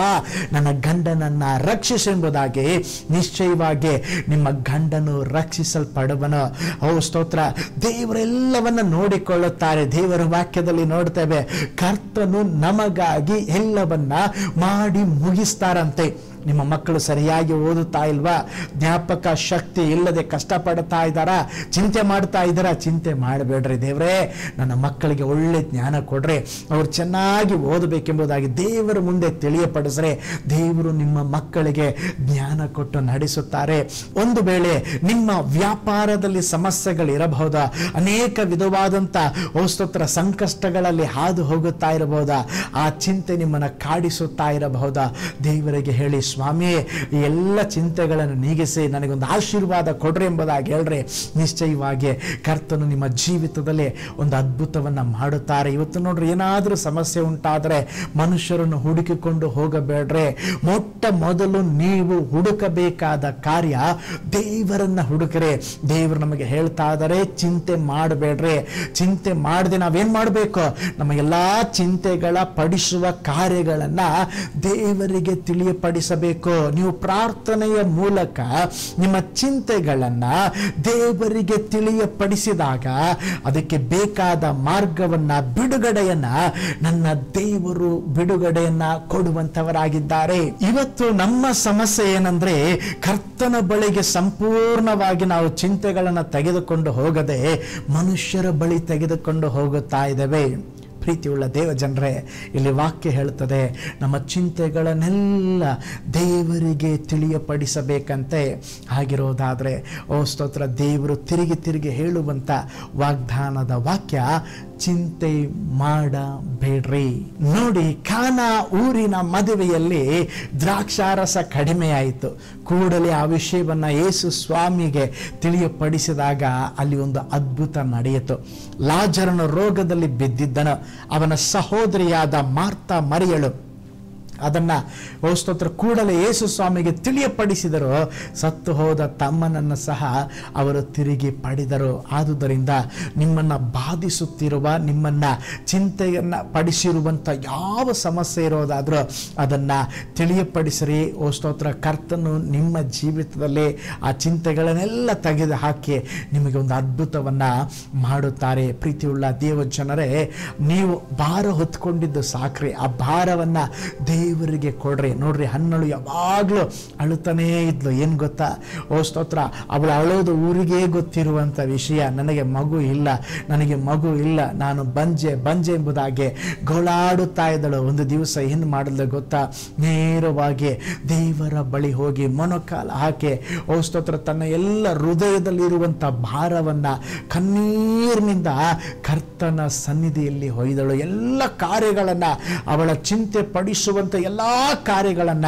ನನ್ನ ಗಂಡನನ್ನ ರಕ್ಷಿಸೆಂಬುದಾಗಿ ನಿಶ್ಚಯವಾಗಿ ನಿಮ್ಮ ಗಂಡನು ರಕ್ಷಿಸಲ್ಪಡುವನು. ಓ ಸ್ತೋತ್ರ, ದೇವರೆಲ್ಲವನ್ನ ನೋಡಿಕೊಳ್ಳುತ್ತಾರೆ. ದೇವರ ವಾಕ್ಯದಲ್ಲಿ ನೋಡ್ತೇವೆ, ಕರ್ತನು ನಮಗಾಗಿ ಎಲ್ಲವನ್ನ ಮಾಡಿ ಮುಗಿಸ್ತಾರಂತೆ. ನಿಮ್ಮ ಮಕ್ಕಳು ಸರಿಯಾಗಿ ಓದುತ್ತಾ ಇಲ್ವಾ? ಜ್ಞಾಪಕ ಶಕ್ತಿ ಇಲ್ಲದೆ ಕಷ್ಟಪಡ್ತಾ ಇದ್ದಾರಾ? ಚಿಂತೆ ಮಾಡ್ತಾ ಇದ್ದಾರಾ? ಚಿಂತೆ ಮಾಡಬೇಡ್ರಿ. ದೇವರೇ, ನನ್ನ ಮಕ್ಕಳಿಗೆ ಒಳ್ಳೆ ಜ್ಞಾನ ಕೊಡ್ರಿ, ಅವ್ರು ಚೆನ್ನಾಗಿ ಓದಬೇಕೆಂಬುದಾಗಿ ದೇವರ ಮುಂದೆ ತಿಳಿಯಪಡಿಸ್ರೆ, ದೇವರು ನಿಮ್ಮ ಮಕ್ಕಳಿಗೆ ಜ್ಞಾನ ಕೊಟ್ಟು ನಡೆಸುತ್ತಾರೆ. ಒಂದು ವೇಳೆ ನಿಮ್ಮ ವ್ಯಾಪಾರದಲ್ಲಿ ಸಮಸ್ಯೆಗಳು ಇರಬಹುದಾ? ಅನೇಕ ವಿಧವಾದಂಥ ಸ್ತೋತ್ರ ಸಂಕಷ್ಟಗಳಲ್ಲಿ ಹಾದು ಹೋಗುತ್ತಾ ಇರಬಹುದಾ? ಆ ಚಿಂತೆ ನಿಮ್ಮನ್ನು ಕಾಡಿಸುತ್ತಾ ಇರಬಹುದಾ? ದೇವರಿಗೆ ಹೇಳಿ ಸ್ವಾಮಿ ಈ ಎಲ್ಲ ಚಿಂತೆಗಳನ್ನು ನೀಗಿಸಿ ನನಗೊಂದು ಆಶೀರ್ವಾದ ಕೊಡ್ರಿ ಎಂಬುದಾಗಿ ಹೇಳ್ರಿ. ನಿಶ್ಚಯವಾಗಿ ಕರ್ತನು ನಿಮ್ಮ ಜೀವಿತದಲ್ಲಿ ಒಂದು ಅದ್ಭುತವನ್ನು ಮಾಡುತ್ತಾರೆ. ಇವತ್ತು ನೋಡ್ರಿ, ಏನಾದರೂ ಸಮಸ್ಯೆ ಉಂಟಾದರೆ ಮನುಷ್ಯರನ್ನು ಹುಡುಕಿಕೊಂಡು ಹೋಗಬೇಡ್ರೆ. ಮೊಟ್ಟ ಮೊದಲು ನೀವು ಹುಡುಕಬೇಕಾದ ಕಾರ್ಯ ದೇವರನ್ನ ಹುಡುಕರೆ. ದೇವರು ನಮಗೆ ಹೇಳ್ತಾ ಇದ್ದಾರೆ, ಚಿಂತೆ ಮಾಡಬೇಡ್ರಿ. ಚಿಂತೆ ಮಾಡದೆ ನಾವೇನ್ ಮಾಡಬೇಕು? ನಮ್ಮ ಎಲ್ಲಾ ಚಿಂತೆಗಳ ಪಡಿಸುವ ಕಾರ್ಯಗಳನ್ನ ದೇವರಿಗೆ ತಿಳಿಯಪಡಿಸಬೇಕು. ನೀವು ಪ್ರಾರ್ಥನೆಯ ಮೂಲಕ ನಿಮ್ಮ ಚಿಂತೆಗಳನ್ನ ದೇವರಿಗೆ ತಿಳಿಯಪಡಿಸಿದಾಗ ಅದಕ್ಕೆ ಬೇಕಾದ ಮಾರ್ಗವನ್ನ, ಬಿಡುಗಡೆಯನ್ನ ನನ್ನ ದೇವರು ಬಿಡುಗಡೆಯನ್ನ ಕೊಡುವಂತವರಾಗಿದ್ದಾರೆ. ಇವತ್ತು ನಮ್ಮ ಸಮಸ್ಯೆ ಏನಂದ್ರೆ, ಕರ್ತನ ಬಳಿಗೆ ಸಂಪೂರ್ಣವಾಗಿ ನಾವು ಚಿಂತೆಗಳನ್ನು ತೆಗೆದುಕೊಂಡು ಹೋಗದೆ ಮನುಷ್ಯರ ಬಳಿ ತೆಗೆದುಕೊಂಡು ಹೋಗುತ್ತಾ ಇದ್ದೇವೆ. ಪ್ರೀತಿಯುಳ್ಳ ದೇವ ಜನರೇ, ಇಲ್ಲಿ ವಾಕ್ಯ ಹೇಳ್ತದೆ, ನಮ್ಮ ಚಿಂತೆಗಳನ್ನೆಲ್ಲ ದೇವರಿಗೆ ತಿಳಿಯಪಡಿಸಬೇಕಂತೆ. ಆಗಿರೋದಾದ್ರೆ ಸ್ತೋತ್ರ, ದೇವರು ತಿರುಗಿ ಹೇಳುವಂತ ವಾಗ್ದಾನದ ವಾಕ್ಯ, ಚಿಂತೆ ಮಾಡಬೇಡ್ರಿ. ನೋಡಿ, ಕಾನಾ ಊರಿನ ಮದುವೆಯಲ್ಲಿ ದ್ರಾಕ್ಷಾರಸ ಕಡಿಮೆ ಆಯಿತು. ಕೂಡಲೇ ಆ ವಿಷಯವನ್ನ ಯೇಸು ಸ್ವಾಮಿಗೆ ತಿಳಿಯಪಡಿಸಿದಾಗ ಅಲ್ಲಿ ಒಂದು ಅದ್ಭುತ ನಡೆಯಿತು. ಲಾಜರನ ರೋಗದಲ್ಲಿ ಬಿದ್ದಿದ್ದನು. ಅವನ ಸಹೋದರಿಯಾದ ಮಾರ್ತಾ ಮರಿಯಳು ಅದನ್ನ ಸ್ತೋತ್ರ ಕೂಡಲೇ ಯೇಸು ಸ್ವಾಮಿಗೆ ತಿಳಿಯಪಡಿಸಿದರು. ಸತ್ತು ಹೋದ ತಮ್ಮನನ್ನು ಸಹ ಅವರು ತಿರುಗಿ ಪಡೆದರು. ಆದುದರಿಂದ ನಿಮ್ಮನ್ನು ಬಾಧಿಸುತ್ತಿರುವ, ನಿಮ್ಮನ್ನ ಚಿಂತೆಯನ್ನ ಪಡಿಸಿರುವಂಥ ಯಾವ ಸಮಸ್ಯೆ ಇರೋದಾದ್ರೂ ಅದನ್ನ ತಿಳಿಯಪಡಿಸಿರಿ. ಸ್ತೋತ್ರ, ಕರ್ತನು ನಿಮ್ಮ ಜೀವಿತದಲ್ಲಿ ಆ ಚಿಂತೆಗಳನ್ನೆಲ್ಲ ತೆಗೆದು ಹಾಕಿ ನಿಮಗೆ ಒಂದು ಅದ್ಭುತವನ್ನ ಮಾಡುತ್ತಾರೆ. ಪ್ರೀತಿಯುಳ್ಳ ದೇವ ಜನರೇ, ನೀವು ಭಾರ ಹೊತ್ಕೊಂಡಿದ್ದು ಸಾಕ್ರಿ. ಆ ಭಾರವನ್ನ ದೇವರಿಗೆ ಕೊಡ್ರಿ. ನೋಡ್ರಿ, ಹನ್ನಳು ಯಾವಾಗ್ಲೂ ಅಳುತ್ತಾನೇ ಇದ್ಲು. ಏನ್ ಗೊತ್ತಾ? ಸ್ತೋತ್ರ, ಅವಳು ಅಳೋದು ಊರಿಗೆ ಗೊತ್ತಿರುವಂತ ವಿಷಯ. ನನಗೆ ಮಗು ಇಲ್ಲ, ನಾನು ಬಂಜೆ ಎಂಬುದಾಗಿ ಗೋಳಾಡುತ್ತಾ ಇದ್ದಳು. ಒಂದು ದಿವಸ ಏನ್ ಮಾಡಿದ್ಲು ಗೊತ್ತಾ? ನೇರವಾಗಿ ದೇವರ ಬಳಿ ಹೋಗಿ ಮೊಣಕಾಲ ಹಾಕಿ ಸ್ತೋತ್ರ, ತನ್ನ ಎಲ್ಲ ಹೃದಯದಲ್ಲಿರುವಂತ ಭಾರವನ್ನ ಕಣ್ಣೀರಿನಿಂದ ಕರ್ತನ ಸನ್ನಿಧಿಯಲ್ಲಿ ಹೊಯ್ದಳು. ಎಲ್ಲ ಕಾರ್ಯಗಳನ್ನ, ಅವಳ ಚಿಂತೆ ಪಡಿಸುವಂತ ಎಲ್ಲಾ ಕಾರ್ಯಗಳನ್ನ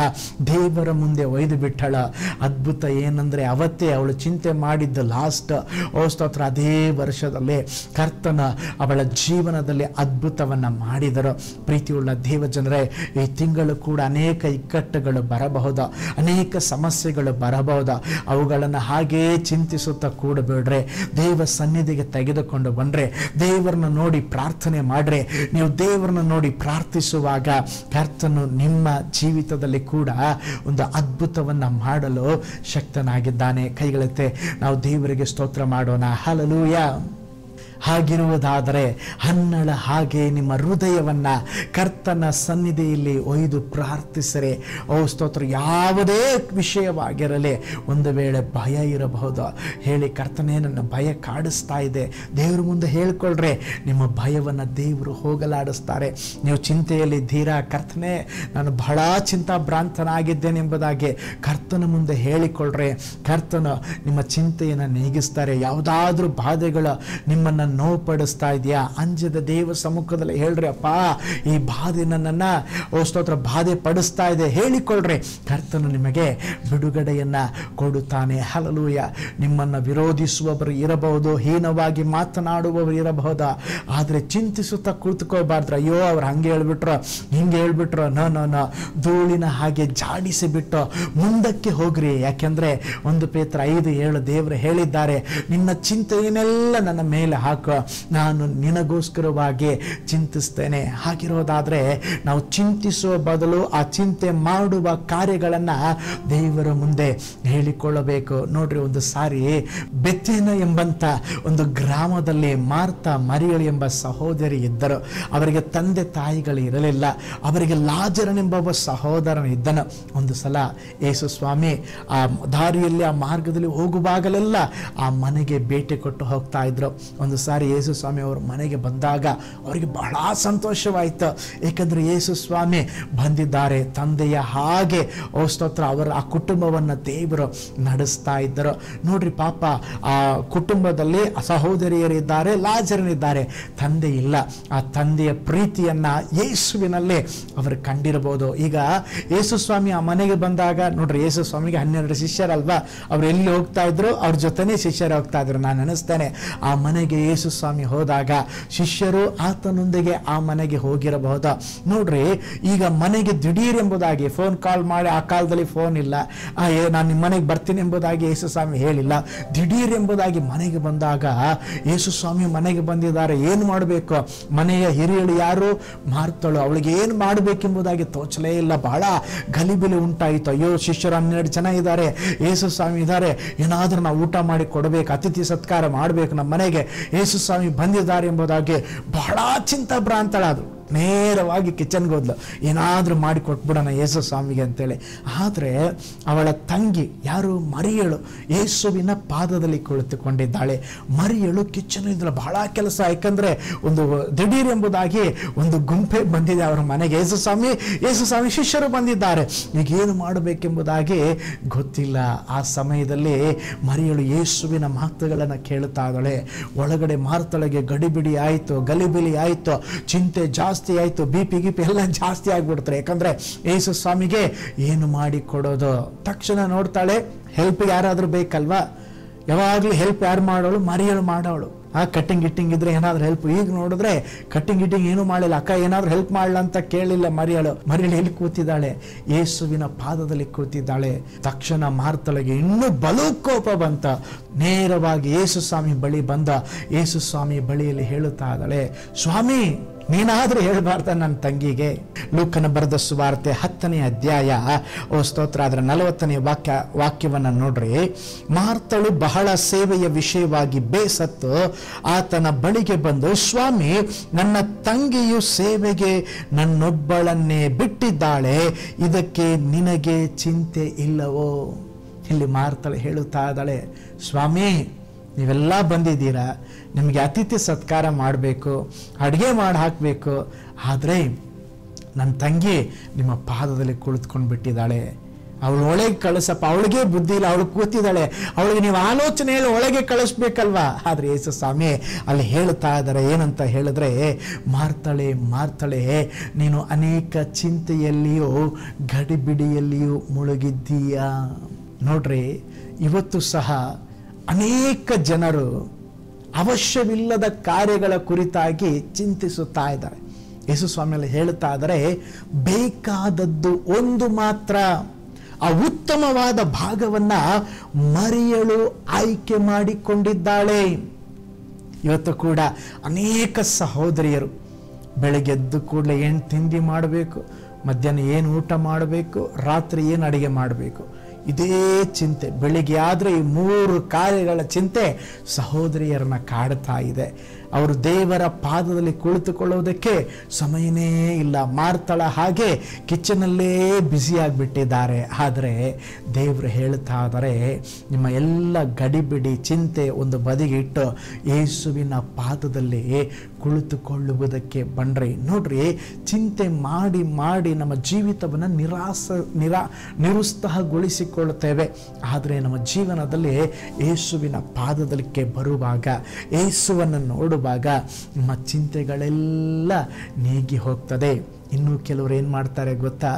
ದೇವರ ಮುಂದೆ ಒಯ್ದು ಬಿಟ್ಟಳ. ಅದ್ಭುತ ಏನಂದ್ರೆ, ಅವತ್ತೇ ಅವಳು ಚಿಂತೆ ಮಾಡಿದ್ದ ಲಾಸ್ಟ್ ಸ್ತೋತ್ರ, ಅದೇ ವರ್ಷದಲ್ಲಿ ಕರ್ತನ ಅವಳ ಜೀವನದಲ್ಲಿ ಅದ್ಭುತವನ್ನ ಮಾಡಿದರು. ಪ್ರೀತಿಯುಳ್ಳ ದೇವ ಜನರೇ, ಈ ತಿಂಗಳು ಕೂಡ ಅನೇಕ ಇಕ್ಕಟ್ಟುಗಳು ಬರಬಹುದು, ಅನೇಕ ಸಮಸ್ಯೆಗಳು ಬರಬಹುದು. ಅವುಗಳನ್ನು ಹಾಗೇ ಚಿಂತಿಸುತ್ತಾ ಕೂಡಬೇಡ್ರೆ. ದೇವ ಸನ್ನಿಧಿಗೆ ತೆಗೆದುಕೊಂಡು ಬಂದ್ರೆ, ದೇವರನ್ನ ನೋಡಿ ಪ್ರಾರ್ಥನೆ ಮಾಡ್ರೆ. ನೀವು ದೇವರನ್ನ ನೋಡಿ ಪ್ರಾರ್ಥಿಸುವಾಗ ಕರ್ತನು ನಿಮ್ಮ ಜೀವಿತದಲ್ಲಿ ಕೂಡ ಒಂದು ಅದ್ಭುತವನ್ನ ಮಾಡಲು ಶಕ್ತನಾಗಿದ್ದಾನೆ. ಕೈಗಳೆತ್ತೆ ನಾವು ದೇವರಿಗೆ ಸ್ತೋತ್ರ ಮಾಡೋಣ. ಹಲ್ಲೆಲೂಯಾ. ಹಾಗಿರುವುದಾದರೆ ಹನ್ನಳ ಹಾಗೆ ನಿಮ್ಮ ಹೃದಯವನ್ನ ಕರ್ತನ ಸನ್ನಿಧಿಯಲ್ಲಿ ಒಯ್ದು ಪ್ರಾರ್ಥಿಸರೆ. ಸ್ತೋತ್ರ, ಯಾವುದೇ ವಿಷಯವಾಗಿರಲಿ, ಒಂದು ವೇಳೆ ಭಯ ಇರಬಹುದು, ಹೇಳಿ, ಕರ್ತನೇ ನನ್ನ ಭಯ ಕಾಡಿಸ್ತಾ ಇದೆ, ದೇವ್ರ ಮುಂದೆ ಹೇಳ್ಕೊಳ್ರೆ. ನಿಮ್ಮ ಭಯವನ್ನು ದೇವರು ಹೋಗಲಾಡಿಸ್ತಾರೆ. ನೀವು ಚಿಂತೆಯಲ್ಲಿದ್ದೀರಾ, ಕರ್ತನೇ ನಾನು ಬಹಳ ಚಿಂತಾಭ್ರಾಂತನಾಗಿದ್ದೇನೆ ಎಂಬುದಾಗಿ ಕರ್ತನ ಮುಂದೆ ಹೇಳಿಕೊಳ್ಳ್ರೆ. ಕರ್ತನು ನಿಮ್ಮ ಚಿಂತೆಯನ್ನು ನೀಗಿಸ್ತಾರೆ. ಯಾವುದಾದ್ರೂ ಬಾಧೆಗಳು ನಿಮ್ಮನ್ನು ನೋವುಪಡಿಸ್ತಾ ಇದೆಯಾ? ಅಂಜದ ದೇವ ಸಮ್ಮುಖದಲ್ಲಿ ಹೇಳ್ರಿ, ಅಪ್ಪ ಈ ಬಾಧೆ ನನ್ನನ್ನ ಸ್ತೋತ್ರ ಬಾಧೆ ಪಡಿಸ್ತಾ ಇದೆ, ಹೇಳಿಕೊಳ್ಳ್ರಿ. ಕರ್ತನು ನಿಮಗೆ ಬಿಡುಗಡೆಯನ್ನ ಕೊಡುತ್ತಾನೆ. ಹಲ್ಲೆಲೂಯಾ. ನಿಮ್ಮನ್ನ ವಿರೋಧಿಸುವವರು ಇರಬಹುದು, ಹೀನವಾಗಿ ಮಾತನಾಡುವವರು ಇರಬಹುದು, ಆದ್ರೆ ಚಿಂತಿಸುತ್ತಾ ಕುಳಿತುಕೋಬಾರ್ದು. ಅಯ್ಯೋ, ಅವ್ರು ಹಂಗೆ ಹೇಳ್ಬಿಟ್ರು, ಹಿಂಗೆ ಹೇಳ್ಬಿಟ್ರು. ನೋ, ಧೂಳಿನ ಹಾಗೆ ಜಾಡಿಸಿ ಬಿಟ್ಟು ಮುಂದಕ್ಕೆ ಹೋಗ್ರಿ. ಯಾಕೆಂದ್ರೆ 1 ಪೇತ್ರ 5:7 ದೇವರು ಹೇಳಿದ್ದಾರೆ, ನಿನ್ನ ಚಿಂತೆಯನ್ನೆಲ್ಲ ನನ್ನ ಮೇಲೆ ಹಾಕು, ನಾನು ನಿನಗೋಸ್ಕರವಾಗಿ ಚಿಂತಿಸ್ತೇನೆ. ಹಾಗಿರೋದಾದ್ರೆ ನಾವು ಚಿಂತಿಸುವ ಬದಲು ಆ ಚಿಂತೆ ಮಾಡುವ ಕಾರ್ಯಗಳನ್ನ ದೇವರ ಮುಂದೆ ಹೇಳಿಕೊಳ್ಳಬೇಕು. ನೋಡ್ರಿ, ಒಂದು ಸಾರಿ ಬೆಥೇನ ಎಂಬಂತ ಒಂದು ಗ್ರಾಮದಲ್ಲಿ ಮಾರ್ತಾ ಮರಿಯಳು ಎಂಬ ಸಹೋದರಿ ಇದ್ದರು. ಅವರಿಗೆ ತಂದೆ ತಾಯಿಗಳು ಇರಲಿಲ್ಲ. ಅವರಿಗೆ ಲಾಜರನೆಂಬ ಒಬ್ಬ ಸಹೋದರನ ಇದ್ದನು. ಒಂದು ಸಲ ಯೇಸು ಸ್ವಾಮಿ ಆ ದಾರಿಯಲ್ಲಿ, ಆ ಮಾರ್ಗದಲ್ಲಿ ಹೋಗುವಾಗಲೆಲ್ಲ ಆ ಮನೆಗೆ ಭೇಟಿ ಕೊಟ್ಟು ಹೋಗ್ತಾ ಇದ್ರು. ಒಂದು ಸಲ ಸಾರಿ ಯೇಸು ಸ್ವಾಮಿ ಅವ್ರ ಮನೆಗೆ ಬಂದಾಗ ಅವರಿಗೆ ಬಹಳ ಸಂತೋಷವಾಯಿತು. ಏಕೆಂದರೆ ಯೇಸು ಸ್ವಾಮಿ ಬಂದಿದ್ದಾರೆ. ತಂದೆಯ ಹಾಗೆ ಸ್ತೋತ್ರ ಅವರ ಆ ಕುಟುಂಬವನ್ನು ದೇವರು ನಡೆಸ್ತಾ ಇದ್ದರು. ನೋಡ್ರಿ ಪಾಪ ಆ ಕುಟುಂಬದಲ್ಲಿ ಸಹೋದರಿಯರಿದ್ದಾರೆ, ಲಾಜರನಿದ್ದಾರೆ, ತಂದೆ ಇಲ್ಲ. ಆ ತಂದೆಯ ಪ್ರೀತಿಯನ್ನ ಯೇಸುವಿನಲ್ಲೇ ಅವರು ಕಂಡಿರಬಹುದು. ಈಗ ಯೇಸು ಸ್ವಾಮಿ ಆ ಮನೆಗೆ ಬಂದಾಗ ನೋಡ್ರಿ, ಯೇಸು ಸ್ವಾಮಿಗೆ 12 ಶಿಷ್ಯರಲ್ವಾ, ಅವ್ರು ಎಲ್ಲಿ ಹೋಗ್ತಾ ಇದ್ರು ಅವ್ರ ಜೊತೆನೇ ಶಿಷ್ಯರು ಹೋಗ್ತಾ ಇದ್ರು. ನಾನು ನೆನೆಸ್ತೇನೆ, ಆ ಮನೆಗೆ ಯೇಸು ಸ್ವಾಮಿ ಹೋದಾಗ ಶಿಷ್ಯರು ಆತನೊಂದಿಗೆ ಆ ಮನೆಗೆ ಹೋಗಿರಬಹುದು. ನೋಡ್ರಿ, ಈಗ ಮನೆಗೆ ದಿಢೀರ್ ಎಂಬುದಾಗಿ ಫೋನ್ ಕಾಲ್ ಮಾಡಿ, ಆ ಕಾಲದಲ್ಲಿ ಫೋನ್ ಇಲ್ಲ, ನಾನು ನಿಮ್ಮ ಮನೆಗೆ ಬರ್ತೀನಿ ಎಂಬುದಾಗಿ ಯೇಸು ಸ್ವಾಮಿ ಹೇಳಿಲ್ಲ. ದಿಢೀರ್ ಎಂಬುದಾಗಿ ಮನೆಗೆ ಬಂದಾಗ ಯೇಸು ಸ್ವಾಮಿ ಮನೆಗೆ ಬಂದಿದ್ದಾರೆ. ಏನು ಮಾಡಬೇಕು? ಮನೆಯ ಹಿರಿಯಳು ಯಾರು? ಮಾರ್ತಳು. ಅವಳಿಗೆ ಏನು ಮಾಡಬೇಕೆಂಬುದಾಗಿ ತೋಚಲೇ ಇಲ್ಲ. ಬಹಳ ಗಲಿಬಿಲಿ ಉಂಟಾಯಿತು. ಅಯ್ಯೋ, ಶಿಷ್ಯರು 12 ಜನ ಇದ್ದಾರೆ, ಯೇಸು ಸ್ವಾಮಿ ಇದ್ದಾರೆ, ಏನಾದರೂ ನಾವು ಊಟ ಮಾಡಿ ಕೊಡಬೇಕು, ಅತಿಥಿ ಸತ್ಕಾರ ಮಾಡಬೇಕು, ನಮ್ಮ ಮನೆಗೆ ಯೇಸು ಸ್ವಾಮಿ ಬಂದಿದ್ದಾರೆ ಎಂಬುದಾಗಿ ಬಹಳ ಚಿಂತಾಭ್ರಾಂತಳಾದ್ರು. ನೇರವಾಗಿ ಕಿಚನ್ಗೆ ಹೋದ್ಲು, ಏನಾದರೂ ಮಾಡಿ ಕೊಟ್ಬಿಡೋಣ ಯೇಸು ಸ್ವಾಮಿಗೆ ಅಂತೇಳಿ. ಆದರೆ ಅವಳ ತಂಗಿ ಯಾರು? ಮರಿಯಳು ಯೇಸುವಿನ ಪಾದದಲ್ಲಿ ಕುಳಿತುಕೊಂಡಿದ್ದಾಳೆ. ಮರಿಯಳು ಕಿಚನ್ ಇದ್ಲು, ಬಹಳ ಕೆಲಸ. ಯಾಕಂದರೆ ಒಂದು ದಿಢೀರ್ ಎಂಬುದಾಗಿ ಒಂದು ಗುಂಪೆ ಬಂದಿದೆ ಅವರ ಮನೆಗೆ. ಯೇಸು ಸ್ವಾಮಿ ಶಿಷ್ಯರು ಬಂದಿದ್ದಾರೆ, ಈಗೇನು ಮಾಡಬೇಕೆಂಬುದಾಗಿ ಗೊತ್ತಿಲ್ಲ. ಆ ಸಮಯದಲ್ಲಿ ಮರಿಯಳು ಯೇಸುವಿನ ಮಾತುಗಳನ್ನು ಕೇಳುತ್ತಾ ಇದ್ದಾಳೆ. ಒಳಗಡೆ ಮಾರ್ತಳಿಗೆ ಗಡಿಬಿಡಿ ಆಯಿತು, ಗಲಿಬಿಲಿ ಆಯಿತು, ಚಿಂತೆ ಜಾಸ್ತಿ ಆಯಿತು, ಬಿ ಪಿ ಎಲ್ಲ ಜಾಸ್ತಿ ಆಗಿಬಿಡ್ತಾರೆ. ಯಾಕಂದ್ರೆ ಯೇಸು ಸ್ವಾಮಿಗೆ ಏನು ಮಾಡಿ ಕೊಡೋದು? ತಕ್ಷಣ ನೋಡ್ತಾಳೆ, ಹೆಲ್ಪ್ ಯಾರಾದರೂ ಬೇಕಲ್ವಾ? ಯಾವಾಗಲೂ ಹೆಲ್ಪ್ ಯಾರು ಮಾಡೋಳು? ಮರಿಯಳು ಮಾಡೋಳು. ಕಟ್ಟಿಂಗ್ ಗಿಟ್ಟಿಂಗ್ ಇದ್ರೆ ಏನಾದ್ರು ಹೆಲ್ಪ್. ಈಗ ನೋಡಿದ್ರೆ ಕಟ್ಟಿಂಗ್ ಗಿಟ್ಟಿಂಗ್ ಏನೂ ಮಾಡಿಲ್ಲ. ಅಕ್ಕ ಏನಾದ್ರು ಹೆಲ್ಪ್ ಮಾಡಲ್ಲ ಅಂತ ಕೇಳಿಲ್ಲ ಮರಿಯಳು. ಎಲ್ಲಿ ಕೂತಿದ್ದಾಳೆ? ಯೇಸುವಿನ ಪಾದದಲ್ಲಿ ಕೂತಿದ್ದಾಳೆ. ತಕ್ಷಣ ಮಾರ್ತಳಿಗೆ ಇನ್ನೂ ಬಲು ಕೋಪ ಬಂತ. ನೇರವಾಗಿ ಯೇಸು ಸ್ವಾಮಿ ಬಳಿ ಬಂದ. ಯೇಸು ಸ್ವಾಮಿ ಬಳಿಯಲ್ಲಿ ಹೇಳುತ್ತಾ ಇದ್ದಾಳೆ, ಸ್ವಾಮಿ ನೀನಾದ್ರೂ ಹೇಳ್ಬಾರ್ದ ನನ್ನ ತಂಗಿಗೆ? ಲೂಕನ ಬರೆದ ಸುವಾರ್ತೆ 10ನೇ ಅಧ್ಯಾಯ ಸ್ತೋತ್ರ ಅದರ 40ನೇ ವಾಕ್ಯವನ್ನು ನೋಡ್ರಿ. ಮಾರ್ತಳು ಬಹಳ ಸೇವೆಯ ವಿಷಯವಾಗಿ ಬೇಸತ್ತು ಆತನ ಬಳಿಗೆ ಬಂದು, ಸ್ವಾಮಿ, ನನ್ನ ತಂಗಿಯು ಸೇವೆಗೆ ನನ್ನೊಬ್ಬಳನ್ನೇ ಬಿಟ್ಟಿದ್ದಾಳೆ, ಇದಕ್ಕೆ ನಿನಗೆ ಚಿಂತೆ ಇಲ್ಲವೋ? ಇಲ್ಲಿ ಮಾರ್ತಳು ಹೇಳುತ್ತಾ ಇದ್ದಾಳೆ, ಸ್ವಾಮಿ, ನೀವೆಲ್ಲ ಬಂದಿದ್ದೀರಾ, ನಿಮಗೆ ಅತಿಥಿ ಸತ್ಕಾರ ಮಾಡಬೇಕು, ಅಡುಗೆ ಮಾಡಿ ಹಾಕಬೇಕು, ಆದರೆ ನನ್ನ ತಂಗಿ ನಿಮ್ಮ ಪಾದದಲ್ಲಿ ಕುಳಿತುಕೊಂಡು ಬಿಟ್ಟಿದ್ದಾಳೆ. ಅವಳು ಒಳಗೆ ಕಳಿಸಪ್ಪ, ಅವಳಿಗೆ ಬುದ್ಧಿ ಇಲ್ಲ, ಅವಳು ಕೂತಿದ್ದಾಳೆ, ಅವಳಿಗೆ ನೀವು ಆಲೋಚನೆಯಲ್ಲಿ ಒಳಗೆ ಕಳಿಸ್ಬೇಕಲ್ವಾ? ಆದರೆ ಯೇಸು ಸ್ವಾಮಿ ಅಲ್ಲಿ ಹೇಳ್ತಾ ಇದ್ದಾರೆ, ಏನಂತ ಹೇಳಿದ್ರೆ, ಮಾರ್ತಳೆ, ನೀನು ಅನೇಕ ಚಿಂತೆಯಲ್ಲಿಯೂ ಗಡಿಬಿಡಿಯಲ್ಲಿಯೂ ಮುಳುಗಿದ್ದೀಯಾ. ನೋಡ್ರಿ, ಇವತ್ತು ಸಹ ಅನೇಕ ಜನರು ಅವಶ್ಯವಿಲ್ಲದ ಕಾರ್ಯಗಳ ಕುರಿತಾಗಿ ಚಿಂತಿಸುತ್ತಾ ಇದ್ದಾರೆ. ಯೇಸು ಸ್ವಾಮಿಯಲ್ಲಿ ಹೇಳ್ತಾ ಇದ್ದಾರೆ, ಬೇಕಾದದ್ದು ಒಂದು ಮಾತ್ರ, ಆ ಉತ್ತಮವಾದ ಭಾಗವನ್ನ ಮರಿಯಳು ಆಯ್ಕೆ ಮಾಡಿಕೊಂಡಿದ್ದಾಳೆ. ಇವತ್ತು ಕೂಡ ಅನೇಕ ಸಹೋದರಿಯರು ಬೆಳಗ್ಗೆ ಎದ್ದು ಕೂಡಲೇ ಏನು ತಿಂಡಿ ಮಾಡಬೇಕು, ಮಧ್ಯಾಹ್ನ ಏನು ಊಟ ಮಾಡಬೇಕು, ರಾತ್ರಿ ಏನು ಅಡುಗೆ ಮಾಡಬೇಕು, ಇದೇ ಚಿಂತೆ. ಬೆಳಿಗ್ಗೆ ಆದರೆ ಈ 3 ಕಾರ್ಯಗಳ ಚಿಂತೆ ಸಹೋದರಿಯರನ್ನ ಕಾಡ್ತಾ ಇದೆ. ಅವರು ದೇವರ ಪಾದದಲ್ಲಿ ಕುಳಿತುಕೊಳ್ಳುವುದಕ್ಕೆ ಸಮಯನೇ ಇಲ್ಲ. ಮಾರ್ತಳ ಹಾಗೆ ಕಿಚನಲ್ಲೇ ಬ್ಯುಸಿಯಾಗಿಬಿಟ್ಟಿದ್ದಾರೆ. ಆದರೆ ದೇವರು ಹೇಳ್ತಾ ಇದ್ದಾರೆ, ನಿಮ್ಮ ಎಲ್ಲ ಗಡಿಬಿಡಿ ಚಿಂತೆ ಒಂದು ಬದಿಗೆ ಇಟ್ಟು ಯೇಸುವಿನ ಪಾದದಲ್ಲಿ ಕುಳಿತುಕೊಳ್ಳುವುದಕ್ಕೆ ಬನ್ರಿ. ನೋಡ್ರಿ, ಚಿಂತೆ ಮಾಡಿ ಮಾಡಿ ನಮ್ಮ ಜೀವಿತವನ್ನು ನಿರುತ್ಸಾಹಗೊಳಿಸಿಕೊಳ್ಳುತ್ತೇವೆ. ಆದರೆ ನಮ್ಮ ಜೀವನದಲ್ಲಿ ಯೇಸುವಿನ ಪಾದದಲ್ಲಿಕ್ಕೆ ಬರುವಾಗ, ಯೇಸುವನ್ನು ನೋಡುವಾಗ ನಿಮ್ಮ ಚಿಂತೆಗಳೆಲ್ಲ ನೀಗಿ ಹೋಗ್ತದೆ. ಇನ್ನೂ ಕೆಲವರು ಏನು ಮಾಡ್ತಾರೆ ಗೊತ್ತಾ?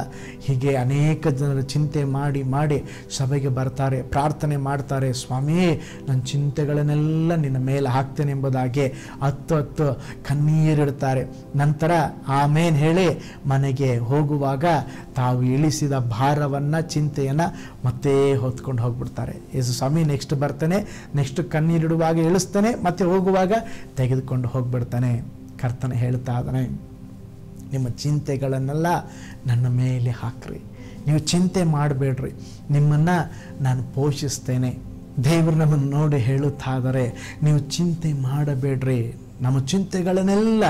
ಹೀಗೆ ಅನೇಕ ಜನರು ಚಿಂತೆ ಮಾಡಿ ಮಾಡಿ ಸಭೆಗೆ ಬರ್ತಾರೆ, ಪ್ರಾರ್ಥನೆ ಮಾಡ್ತಾರೆ, ಸ್ವಾಮಿ ನನ್ನ ಚಿಂತೆಗಳನ್ನೆಲ್ಲ ನಿನ್ನ ಮೇಲೆ ಹಾಕ್ತೇನೆ ಎಂಬುದಾಗಿ 10 ಕಣ್ಣೀರಿಡ್ತಾರೆ. ನಂತರ ಆಮೇನ್ ಹೇಳಿ ಮನೆಗೆ ಹೋಗುವಾಗ ತಾವು ಇಳಿಸಿದ ಭಾರವನ್ನು, ಚಿಂತೆಯನ್ನು ಮತ್ತೆ ಹೊತ್ಕೊಂಡು ಹೋಗ್ಬಿಡ್ತಾರೆ. ಯೇಸು ಸ್ವಾಮಿ ನೆಕ್ಸ್ಟ್ ಬರ್ತಾನೆ, ನೆಕ್ಸ್ಟ್ ಕಣ್ಣೀರಿಡುವಾಗ ಇಳಿಸ್ತಾನೆ, ಮತ್ತೆ ಹೋಗುವಾಗ ತೆಗೆದುಕೊಂಡು ಹೋಗ್ಬಿಡ್ತಾನೆ. ಕರ್ತನ ಹೇಳ್ತಾ ಇದ್ದಾನೆ, ನಿಮ್ಮ ಚಿಂತೆಗಳನ್ನೆಲ್ಲ ನನ್ನ ಮೇಲೆ ಹಾಕ್ರಿ, ನೀವು ಚಿಂತೆ ಮಾಡಬೇಡ್ರಿ, ನಿಮ್ಮನ್ನು ನಾನು ಪೋಷಿಸ್ತೇನೆ. ದೇವರು ನಮ್ಮನ್ನು ನೋಡಿ ಹೇಳುತ್ತಾ ಇದ್ದಾರೆ, ನೀವು ಚಿಂತೆ ಮಾಡಬೇಡ್ರಿ, ನಮ್ಮ ಚಿಂತೆಗಳನ್ನೆಲ್ಲ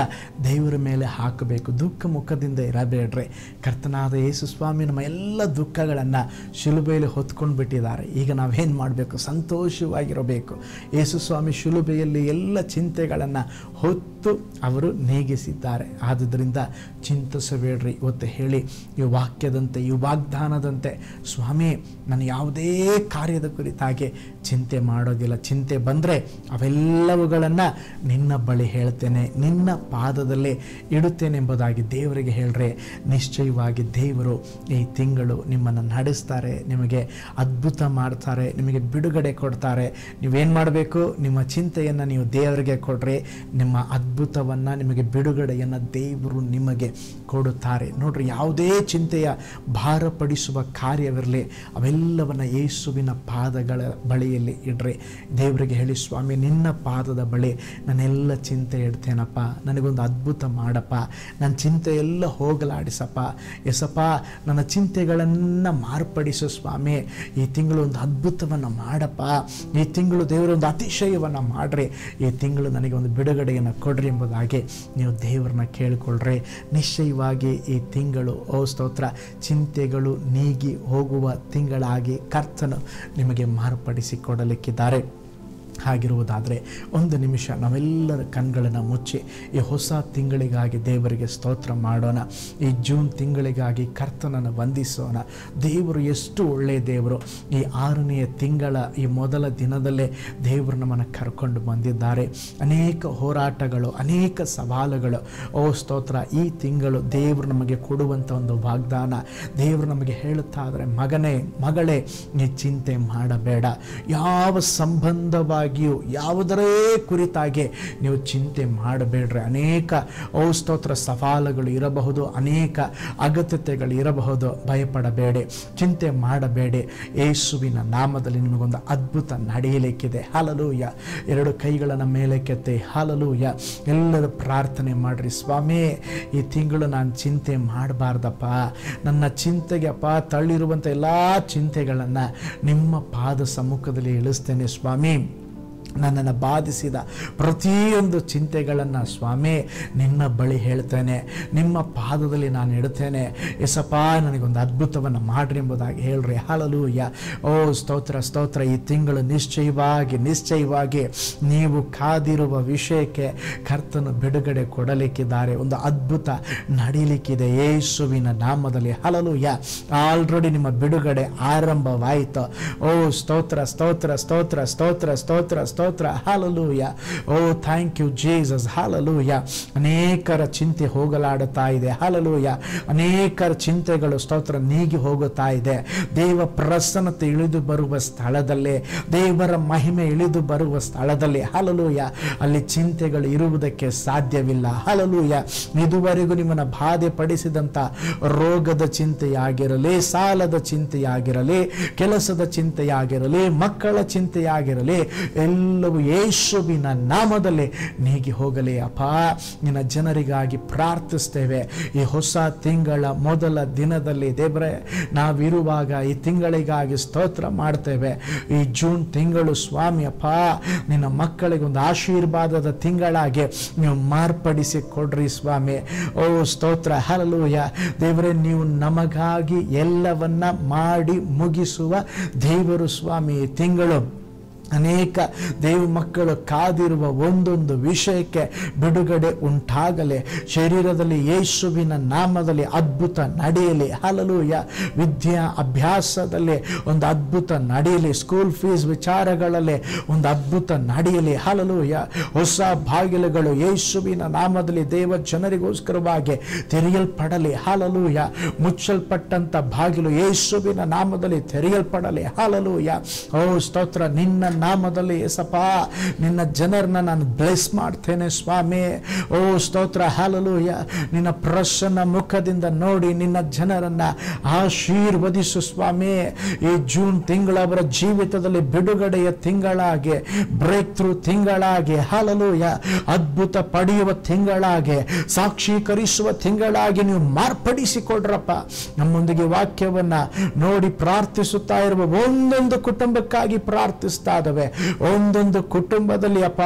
ದೇವರ ಮೇಲೆ ಹಾಕಬೇಕು. ದುಃಖ ಮುಖದಿಂದ ಇರಬೇಡ್ರಿ. ಕರ್ತನಾದ ಯೇಸು ಸ್ವಾಮಿ ನಮ್ಮ ಎಲ್ಲ ದುಃಖಗಳನ್ನು ಶಿಲುಬೆಯಲ್ಲಿ ಹೊತ್ಕೊಂಡು ಬಿಟ್ಟಿದ್ದಾರೆ. ಈಗ ನಾವೇನು ಮಾಡಬೇಕು? ಸಂತೋಷವಾಗಿರಬೇಕು. ಯೇಸು ಸ್ವಾಮಿ ಶಿಲುಬೆಯಲ್ಲಿ ಎಲ್ಲ ಚಿಂತೆಗಳನ್ನು ಹೊತ್ತು ಅವರು ನೀಗಿಸಿದ್ದಾರೆ. ಆದುದರಿಂದ ಚಿಂತಿಸಬೇಡ್ರಿ. ಇವತ್ತು ಹೇಳಿ, ಈ ವಾಕ್ಯದಂತೆ, ಈ ವಾಗ್ದಾನದಂತೆ, ಸ್ವಾಮಿ ನಾನು ಯಾವುದೇ ಕಾರ್ಯದ ಕುರಿತಾಗಿ ಚಿಂತೆ ಮಾಡೋದಿಲ್ಲ. ಚಿಂತೆ ಬಂದರೆ ಅವೆಲ್ಲವುಗಳನ್ನು ನಿನ್ನ ಬಳಿ ಹೇಳ್ತೇನೆ, ನಿನ್ನ ಪಾದದಲ್ಲೇ ಇಡುತ್ತೇನೆ ಎಂಬುದಾಗಿ ದೇವರಿಗೆ ಹೇಳ್ರೆ, ನಿಶ್ಚಯವಾಗಿ ದೇವರು ಈ ತಿಂಗಳು ನಿಮ್ಮನ್ನು ನಡೆಸ್ತಾರೆ, ನಿಮಗೆ ಅದ್ಭುತ ಮಾಡ್ತಾರೆ, ನಿಮಗೆ ಬಿಡುಗಡೆ ಕೊಡ್ತಾರೆ. ನೀವೇನು ಮಾಡಬೇಕು? ನಿಮ್ಮ ಚಿಂತೆಯನ್ನು ನೀವು ದೇವರಿಗೆ ಕೊಡ್ರಿ. ನಿಮ್ಮ ಅದ್ಭುತವನ್ನು, ನಿಮಗೆ ಬಿಡುಗಡೆಯನ್ನು ದೇವರು ನಿಮಗೆ ಕೊಡುತ್ತಾರೆ. ನೋಡ್ರಿ, ಯಾವುದೇ ಚಿಂತೆಯ ಭಾರಪಡಿಸುವ ಕಾರ್ಯವಿರಲಿ, ಅವೆಲ್ಲವನ್ನು ಯೇಸುವಿನ ಪಾದಗಳ ಬಳಿಯಲ್ಲಿ ಇಡ್ರಿ. ದೇವರಿಗೆ ಹೇಳಿ, ಸ್ವಾಮಿ ನಿನ್ನ ಪಾದದ ಬಳಿ ನಾನೆಲ್ಲ ಚಿಂತೆ ಇಡ್ತೇನಪ್ಪ, ನನಗೊಂದು ಅದ್ಭುತ ಮಾಡಪ್ಪ, ನನ್ನ ಚಿಂತೆ ಎಲ್ಲ ಹೋಗಲಾಡಿಸಪ್ಪ. ಎಸಪ್ಪ, ನನ್ನ ಚಿಂತೆಗಳನ್ನು ಮಾರ್ಪಡಿಸು ಸ್ವಾಮಿ. ಈ ತಿಂಗಳು ಒಂದು ಅದ್ಭುತವನ್ನು ಮಾಡಪ್ಪ. ಈ ತಿಂಗಳು ದೇವರೊಂದು ಅತಿಶಯವನ್ನು ಮಾಡ್ರಿ. ಈ ತಿಂಗಳು ನನಗೆ ಒಂದು ಬಿಡುಗಡೆಯನ್ನು ಕೊಡ್ರಿ ಎಂಬುದಾಗಿ ನೀವು ದೇವರನ್ನ ಕೇಳಿಕೊಳ್ಳ್ರಿ. ನಿಶ್ಚಯವಾಗಿ ಈ ತಿಂಗಳು, ಓ ಸ್ತೋತ್ರ, ಚಿಂತೆಗಳು ನೀಗಿ ಹೋಗುವ ತಿಂಗಳಾಗಿ ಕರ್ತನು ನಿಮಗೆ ಮಾರ್ಪಡಿಸಿ ಕೊಡಲಿಕ್ಕಿದ್ದಾರೆ. ಹಾಗಿರುವುದಾದರೆ ಒಂದು ನಿಮಿಷ ನಾವೆಲ್ಲರ ಕಣ್ಗಳನ್ನು ಮುಚ್ಚಿ ಈ ಹೊಸ ತಿಂಗಳಿಗಾಗಿ ದೇವರಿಗೆ ಸ್ತೋತ್ರ ಮಾಡೋಣ. ಈ ಜೂನ್ ತಿಂಗಳಿಗಾಗಿ ಕರ್ತನನ್ನು ವಂದಿಸೋಣ. ದೇವರು ಎಷ್ಟು ಒಳ್ಳೆಯ ದೇವರು. ಈ 6ನೆಯ ತಿಂಗಳ ಈ ಮೊದಲ ದಿನದಲ್ಲೇ ದೇವರು ನಮ್ಮನ್ನು ಕರ್ಕೊಂಡು ಬಂದಿದ್ದಾರೆ. ಅನೇಕ ಹೋರಾಟಗಳು, ಅನೇಕ ಸವಾಲುಗಳು. ಓ ಸ್ತೋತ್ರ, ಈ ತಿಂಗಳು ದೇವರು ನಮಗೆ ಕೊಡುವಂಥ ಒಂದು ವಾಗ್ದಾನ. ದೇವರು ನಮಗೆ ಹೇಳುತ್ತಾ ಇದ್ದಾರೆ, ಮಗನೇ, ಮಗಳೇ, ನೀ ಚಿಂತೆ ಮಾಡಬೇಡ. ಯಾವ ಸಂಬಂಧವಾಗಿ ಯಾವುದರೇ ಕುರಿತಾಗಿ ನೀವು ಚಿಂತೆ ಮಾಡಬೇಡ್ರಿ. ಅನೇಕ ಸ್ತೋತ್ರ ಸವಾಲುಗಳು ಇರಬಹುದು, ಅನೇಕ ಅಗತ್ಯತೆಗಳು ಇರಬಹುದು. ಭಯಪಡಬೇಡಿ, ಚಿಂತೆ ಮಾಡಬೇಡಿ. ಯೇಸುವಿನ ನಾಮದಲ್ಲಿ ನಿಮಗೊಂದು ಅದ್ಭುತ ನಡೆಯಲಿಕ್ಕಿದೆ. ಹಲ್ಲೆಲೂಯಾ. 2 ಕೈಗಳನ್ನು ಮೇಲೆ ಕೆತ್ತಿ ಹಲ್ಲೆಲೂಯಾ. ಎಲ್ಲರೂ ಪ್ರಾರ್ಥನೆ ಮಾಡ್ರಿ. ಸ್ವಾಮಿ, ಈ ತಿಂಗಳು ನಾನು ಚಿಂತೆ ಮಾಡಬಾರ್ದಪ್ಪ. ನನ್ನ ಚಿಂತೆಗೆ ಅಪ್ಪ ತಳ್ಳಿರುವಂಥ ಎಲ್ಲ ಚಿಂತೆಗಳನ್ನು ನಿಮ್ಮ ಪಾದ ಸಮ್ಮುಖದಲ್ಲಿ ಇಳಿಸ್ತೇನೆ ಸ್ವಾಮಿ. ನನ್ನನ್ನು ಬಾಧಿಸಿದ ಪ್ರತಿಯೊಂದು ಚಿಂತೆಗಳನ್ನು ಸ್ವಾಮಿ ನಿನ್ನ ಬಳಿ ಹೇಳ್ತೇನೆ, ನಿಮ್ಮ ಪಾದದಲ್ಲಿ ನಾನು ಇಡ್ತೇನೆ. ಎಸಪ್ಪ, ನನಗೊಂದು ಅದ್ಭುತವನ್ನು ಮಾಡ್ರಿ ಎಂಬುದಾಗಿ ಹೇಳ್ರಿ. ಹಲ್ಲೆಲೂಯಾ. ಓ ಸ್ತೋತ್ರ, ಸ್ತೋತ್ರ. ಈ ತಿಂಗಳು ನಿಶ್ಚಯವಾಗಿ ನೀವು ಕಾದಿರುವ ವಿಷಯಕ್ಕೆ ಕರ್ತನು ಬಿಡುಗಡೆ ಕೊಡಲಿಕ್ಕಿದ್ದಾರೆ. ಒಂದು ಅದ್ಭುತ ನಡೀಲಿಕ್ಕಿದೆ ಯೇಸುವಿನ ನಾಮದಲ್ಲಿ. ಹಲ್ಲೆಲೂಯಾ. ಆಲ್ರೆಡಿ ನಿಮ್ಮ ಬಿಡುಗಡೆ ಆರಂಭವಾಯಿತು. ಓ ಸ್ತೋತ್ರ, ಸ್ತೋತ್ರ, ಸ್ತೋತ್ರ, ಸ್ತೋತ್ರ, ಸ್ತೋತ್ರ, ಸ್ತೋತ್ರ. Hallelujah. Oh thank you Jesus. Hallelujah. ಅನೇಕರ ಚಿಂತೆ ಹೋಗಲಾಡುತ್ತಾ ಇದೆ. ಹಲ್ಲೆಲೂಯಾ. ಅನೇಕರ ಚಿಂತೆಗಳು ಸ್ತೋತ್ರ ನೀಗಿ ಹೋಗುತ್ತಾ ಇದೆ. ದೇವ ಪ್ರಸನ್ನತೆ ಇಳಿದು ಬರುವ ಸ್ಥಳದಲ್ಲಿ, ದೇವರ ಮಹಿಮೆ ಇಳಿದು ಬರುವ ಸ್ಥಳದಲ್ಲಿ, ಹಲ್ಲೆಲೂಯಾ, ಅಲ್ಲಿ ಚಿಂತೆಗಳು ಇರುವುದಕ್ಕೆ ಸಾಧ್ಯವಿಲ್ಲ. ಹಲ್ಲೆಲೂಯಾ. ಇದುವರೆಗೂ ನಿಮ್ಮನ್ನು ಬಾಧೆ ಪಡಿಸಿದಂಥ ರೋಗದ ಚಿಂತೆಯಾಗಿರಲಿ, ಸಾಲದ ಚಿಂತೆಯಾಗಿರಲಿ, ಕೆಲಸದ ಚಿಂತೆಯಾಗಿರಲಿ, ಮಕ್ಕಳ ಚಿಂತೆಯಾಗಿರಲಿ, ಎಲ್ಲವೂ ಯೇಸುವಿನ ನಾಮದಲ್ಲಿ ನೀಗಿ ಹೋಗಲಿ. ಅಪ್ಪ, ನಿನ್ನ ಜನರಿಗಾಗಿ ಪ್ರಾರ್ಥಿಸ್ತೇವೆ. ಈ ಹೊಸ ತಿಂಗಳ ಮೊದಲ ದಿನದಲ್ಲಿ ದೇವರೇ, ನಾವಿರುವಾಗ ಈ ತಿಂಗಳಿಗಾಗಿ ಸ್ತೋತ್ರ ಮಾಡ್ತೇವೆ. ಈ ಜೂನ್ ತಿಂಗಳು ಸ್ವಾಮಿ ಅಪ್ಪ, ನಿನ್ನ ಮಕ್ಕಳಿಗೆ ಒಂದು ಆಶೀರ್ವಾದದ ತಿಂಗಳಾಗಿ ನೀವು ಮಾರ್ಪಡಿಸಿ ಕೊಡ್ರಿ ಸ್ವಾಮಿ. ಓ ಸ್ತೋತ್ರ. ಹಲ್ಲೆಲೂಯಾ. ದೇವರೇ, ನೀವು ನಮಗಾಗಿ ಎಲ್ಲವನ್ನ ಮಾಡಿ ಮುಗಿಸುವ ದೇವರು ಸ್ವಾಮಿ. ಈ ತಿಂಗಳು ಅನೇಕ ದೇವ ಮಕ್ಕಳು ಕಾದಿರುವ ಒಂದೊಂದು ವಿಷಯಕ್ಕೆ ಬಿಡುಗಡೆ ಉಂಟಾಗಲಿ. ಶರೀರದಲ್ಲಿ ಯೇಸುವಿನ ನಾಮದಲ್ಲಿ ಅದ್ಭುತ ನಡೆಯಲಿ. ಹಲ್ಲೆಲೂಯಾ. ವಿದ್ಯಾ ಅಭ್ಯಾಸದಲ್ಲಿ ಒಂದು ಅದ್ಭುತ ನಡೆಯಲಿ. ಸ್ಕೂಲ್ ಫೀಸ್ ವಿಚಾರಗಳಲ್ಲಿ ಒಂದು ಅದ್ಭುತ ನಡೆಯಲಿ. ಹಲ್ಲೆಲೂಯಾ. ಹೊಸ ಬಾಗಿಲುಗಳು ಯೇಸುವಿನ ನಾಮದಲ್ಲಿ ದೇವ ಜನರಿಗೋಸ್ಕರವಾಗಿ ತೆರೆಯಲ್ಪಡಲಿ. ಹಲ್ಲೆಲೂಯಾ. ಮುಚ್ಚಲ್ಪಟ್ಟಂತ ಬಾಗಿಲು ಯೇಸುವಿನ ನಾಮದಲ್ಲಿ ತೆರೆಯಲ್ಪಡಲಿ. ಹಲ್ಲೆಲೂಯಾ. ಓ ಸ್ತೋತ್ರ. ನಿನ್ನ ನಾಮದಲ್ಲಿ ಯೇಸಪ್ಪ, ನಿನ್ನ ಜನರನ್ನ ನಾನು ಬ್ಲೆಸ್ ಮಾಡ್ತೇನೆ ಸ್ವಾಮಿ. ಓ ಸ್ತೋತ್ರ. ಹಲ್ಲೆಲೂಯಾ. ನಿನ್ನ ಪ್ರಸನ್ನ ಮುಖದಿಂದ ನೋಡಿ ನಿನ್ನ ಜನರನ್ನ ಆಶೀರ್ವದಿಸು ಸ್ವಾಮಿ. ಈ ಜೂನ್ ತಿಂಗಳು ಅವರ ಜೀವಿತದಲ್ಲಿ ಬಿಡುಗಡೆಯ ತಿಂಗಳಾಗಿ, ಬ್ರೇಕ್ ಥ್ರೂ ತಿಂಗಳಾಗಿ, ಹಲ್ಲೆಲೂಯಾ, ಅದ್ಭುತ ಪಡೆಯುವ ತಿಂಗಳಾಗಿ, ಸಾಕ್ಷೀಕರಿಸುವ ತಿಂಗಳಾಗಿ ನೀವು ಮಾರ್ಪಡಿಸಿಕೊಡ್ರಪ್ಪ. ನಮ್ಮೊಂದಿಗೆ ವಾಕ್ಯವನ್ನ ನೋಡಿ ಪ್ರಾರ್ಥಿಸುತ್ತಾ ಇರುವ ಒಂದೊಂದು ಕುಟುಂಬಕ್ಕಾಗಿ ಪ್ರಾರ್ಥಿಸ್ತಾ ಆಶೀರ್ವಾದವೇ. ಒಂದೊಂದು ಕುಟುಂಬದಲ್ಲಿ ಅಪ್ಪ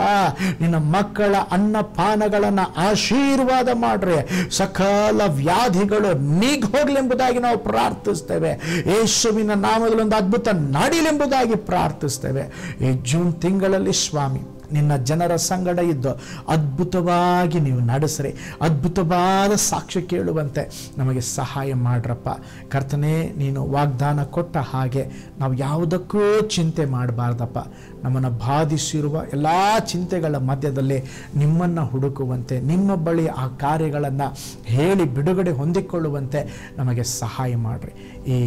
ನಿನ್ನ ಮಕ್ಕಳ ಅನ್ನಪಾನಗಳನ್ನು ಆಶೀರ್ವಾದ ಮಾಡ್ರೆ, ಸಕಲ ವ್ಯಾಧಿಗಳು ನೀಗಿ ಹೋಗ್ಲೆಂಬುದಾಗಿ ನಾವು ಪ್ರಾರ್ಥಿಸ್ತೇವೆ. ಯೇಸುವಿನ ನಾಮದಲ್ಲಿ ಒಂದು ಅದ್ಭುತ ನಡೀಲೆಂಬುದಾಗಿ ಪ್ರಾರ್ಥಿಸ್ತೇವೆ. ಈ ಜೂನ್ ತಿಂಗಳಲ್ಲಿ ಸ್ವಾಮಿ ನಿನ್ನ ಜನರ ಸಂಗಡ ಇದ್ದು ಅದ್ಭುತವಾಗಿ ನೀವು ನಡೆಸ್ರಿ, ಅದ್ಭುತವಾದ ಸಾಕ್ಷ್ಯ ಕೇಳುವಂತೆ ನಮಗೆ ಸಹಾಯ ಮಾಡ್ರಪ್ಪ. ಕರ್ತನೇ, ನೀನು ವಾಗ್ದಾನ ಕೊಟ್ಟ ಹಾಗೆ ನಾವು ಯಾವುದಕ್ಕೂ ಚಿಂತೆ ಮಾಡಬಾರ್ದಪ್ಪ. ನಮ್ಮನ್ನು ಬಾಧಿಸಿರುವ ಎಲ್ಲ ಚಿಂತೆಗಳ ಮಧ್ಯದಲ್ಲಿ ನಿಮ್ಮನ್ನು ಹುಡುಕುವಂತೆ, ನಿಮ್ಮ ಬಳಿ ಆ ಕಾರ್ಯಗಳನ್ನು ಹೇಳಿ ಬಿಡುಗಡೆ ಹೊಂದಿಕೊಳ್ಳುವಂತೆ ನಮಗೆ ಸಹಾಯ ಮಾಡಿರಿ. ಈ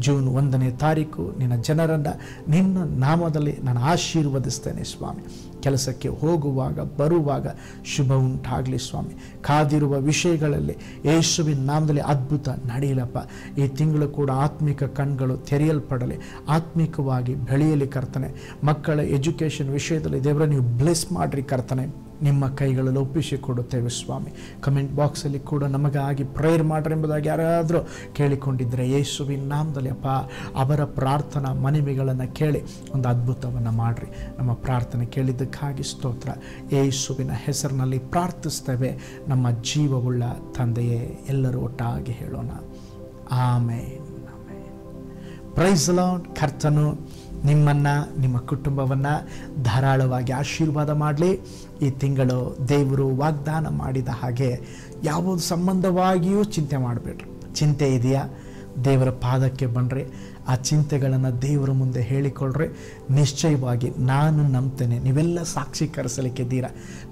ಜೂನ್ 1ನೇ ತಾರೀಕು ನಿನ್ನ ಜನರನ್ನು ನಿನ್ನ ನಾಮದಲ್ಲಿ ನಾನು ಆಶೀರ್ವದಿಸ್ತೇನೆ ಸ್ವಾಮಿ. ಕೆಲಸಕ್ಕೆ ಹೋಗುವಾಗ ಬರುವಾಗ ಶುಭ ಉಂಟಾಗಲಿ ಸ್ವಾಮಿ. ಕಾದಿರುವ ವಿಷಯಗಳಲ್ಲಿ ಯೇಸುವಿನ ನಾಮದಲ್ಲಿ ಅದ್ಭುತ ನಡೆಯಲಪ್ಪ. ಈ ತಿಂಗಳು ಕೂಡ ಆತ್ಮಿಕ ಕಣ್ಗಳು ತೆರೆಯಲ್ಪಡಲಿ, ಆತ್ಮಿಕವಾಗಿ ಬೆಳೆಯಲಿ ಕರ್ತನೆ. ಮಕ್ಕಳ ಎಜುಕೇಷನ್ ವಿಷಯದಲ್ಲಿ ದೇವರ ನೀವು ಬ್ಲೆಸ್ ಮಾಡಿರಿ ಕರ್ತನೆ. ನಿಮ್ಮ ಕೈಗಳಲ್ಲಿ ಒಪ್ಪಿಸಿಕೊಡುತ್ತೇವೆ ಸ್ವಾಮಿ. ಕಮೆಂಟ್ ಬಾಕ್ಸಲ್ಲಿ ಕೂಡ ನಮಗಾಗಿ ಪ್ರೇಯರ್ ಮಾಡ್ರಿ ಎಂಬುದಾಗಿ ಯಾರಾದರೂ ಕೇಳಿಕೊಂಡಿದ್ದರೆ ಯೇಸುವಿನ ನಾಮದಲ್ಲಿ ಅಪ್ಪ ಅವರ ಪ್ರಾರ್ಥನಾ ಮನವಿಗಳನ್ನು ಕೇಳಿ ಒಂದು ಅದ್ಭುತವನ್ನು ಮಾಡಿರಿ. ನಮ್ಮ ಪ್ರಾರ್ಥನೆ ಕೇಳಿದ್ದಕ್ಕಾಗಿ ಸ್ತೋತ್ರ. ಯೇಸುವಿನ ಹೆಸರಿನಲ್ಲಿ ಪ್ರಾರ್ಥಿಸ್ತೇವೆ ನಮ್ಮ ಜೀವವುಳ್ಳ ತಂದೆಯೇ. ಎಲ್ಲರೂ ಒಟ್ಟಾಗಿ ಹೇಳೋಣ, ಆಮೇನ್. Price the lord. ಕರ್ತನು ನಿಮ್ಮನ್ನು, ನಿಮ್ಮ ಕುಟುಂಬವನ್ನು ಧಾರಾಳವಾಗಿ ಆಶೀರ್ವಾದ ಮಾಡಲಿ. ಈ ತಿಂಗಳು ದೇವರು ವಾಗ್ದಾನ ಮಾಡಿದ ಹಾಗೆ ಯಾವುದು ಸಂಬಂಧವಾಗಿಯೂ ಚಿಂತೆ ಮಾಡಬೇಡ್ರಿ. ಚಿಂತೆ ಇದೆಯಾ, ದೇವರ ಪಾದಕ್ಕೆ ಬನ್ನಿರಿ. ಆ ಚಿಂತೆಗಳನ್ನು ದೇವರ ಮುಂದೆ ಹೇಳಿಕೊಳ್ಳ್ರಿ. ನಿಶ್ಚಯವಾಗಿ ನಾನು ನಂಬ್ತೇನೆ, ನೀವೆಲ್ಲ ಸಾಕ್ಷೀಕರಿಸಲಿಕ್ಕಿದ್ದೀರ.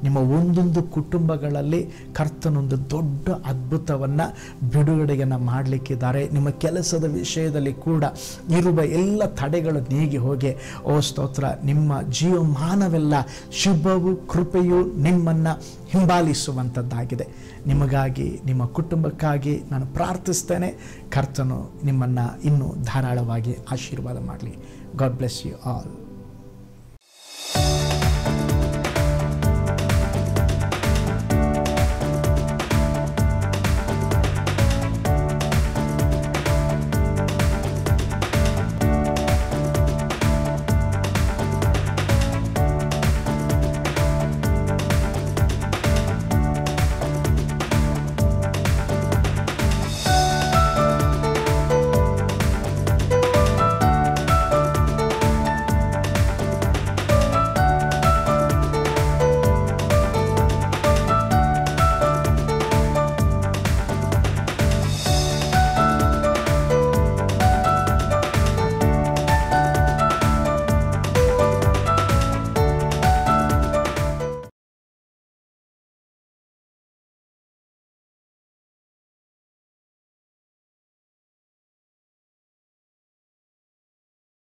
ನಿಮ್ಮ ಒಂದೊಂದು ಕುಟುಂಬಗಳಲ್ಲಿ ಕರ್ತನೊಂದು ದೊಡ್ಡ ಅದ್ಭುತವನ್ನು, ಬಿಡುಗಡೆಯನ್ನು ಮಾಡಲಿಕ್ಕಿದ್ದಾರೆ. ನಿಮ್ಮ ಕೆಲಸದ ವಿಷಯದಲ್ಲಿ ಕೂಡ ಇರುವ ಎಲ್ಲ ತಡೆಗಳು ನೀಗಿ ಹೋಗಿ, ಓ ಸ್ತೋತ್ರ, ನಿಮ್ಮ ಜೀವಮಾನವೆಲ್ಲ ಶುಭವು ಕೃಪೆಯು ನಿಮ್ಮನ್ನು ಹಿಂಬಾಲಿಸುವಂಥದ್ದಾಗಿದೆ. ನಿಮಗಾಗಿ, ನಿಮ್ಮ ಕುಟುಂಬಕ್ಕಾಗಿ ನಾನು ಪ್ರಾರ್ಥಿಸ್ತೇನೆ. ಕರ್ತನು ನಿಮ್ಮನ್ನು ಇನ್ನೂ ಧಾರಾಳವಾಗಿ ಆಶೀರ್ವಾದ ಮಾಡಲಿ. God bless you all.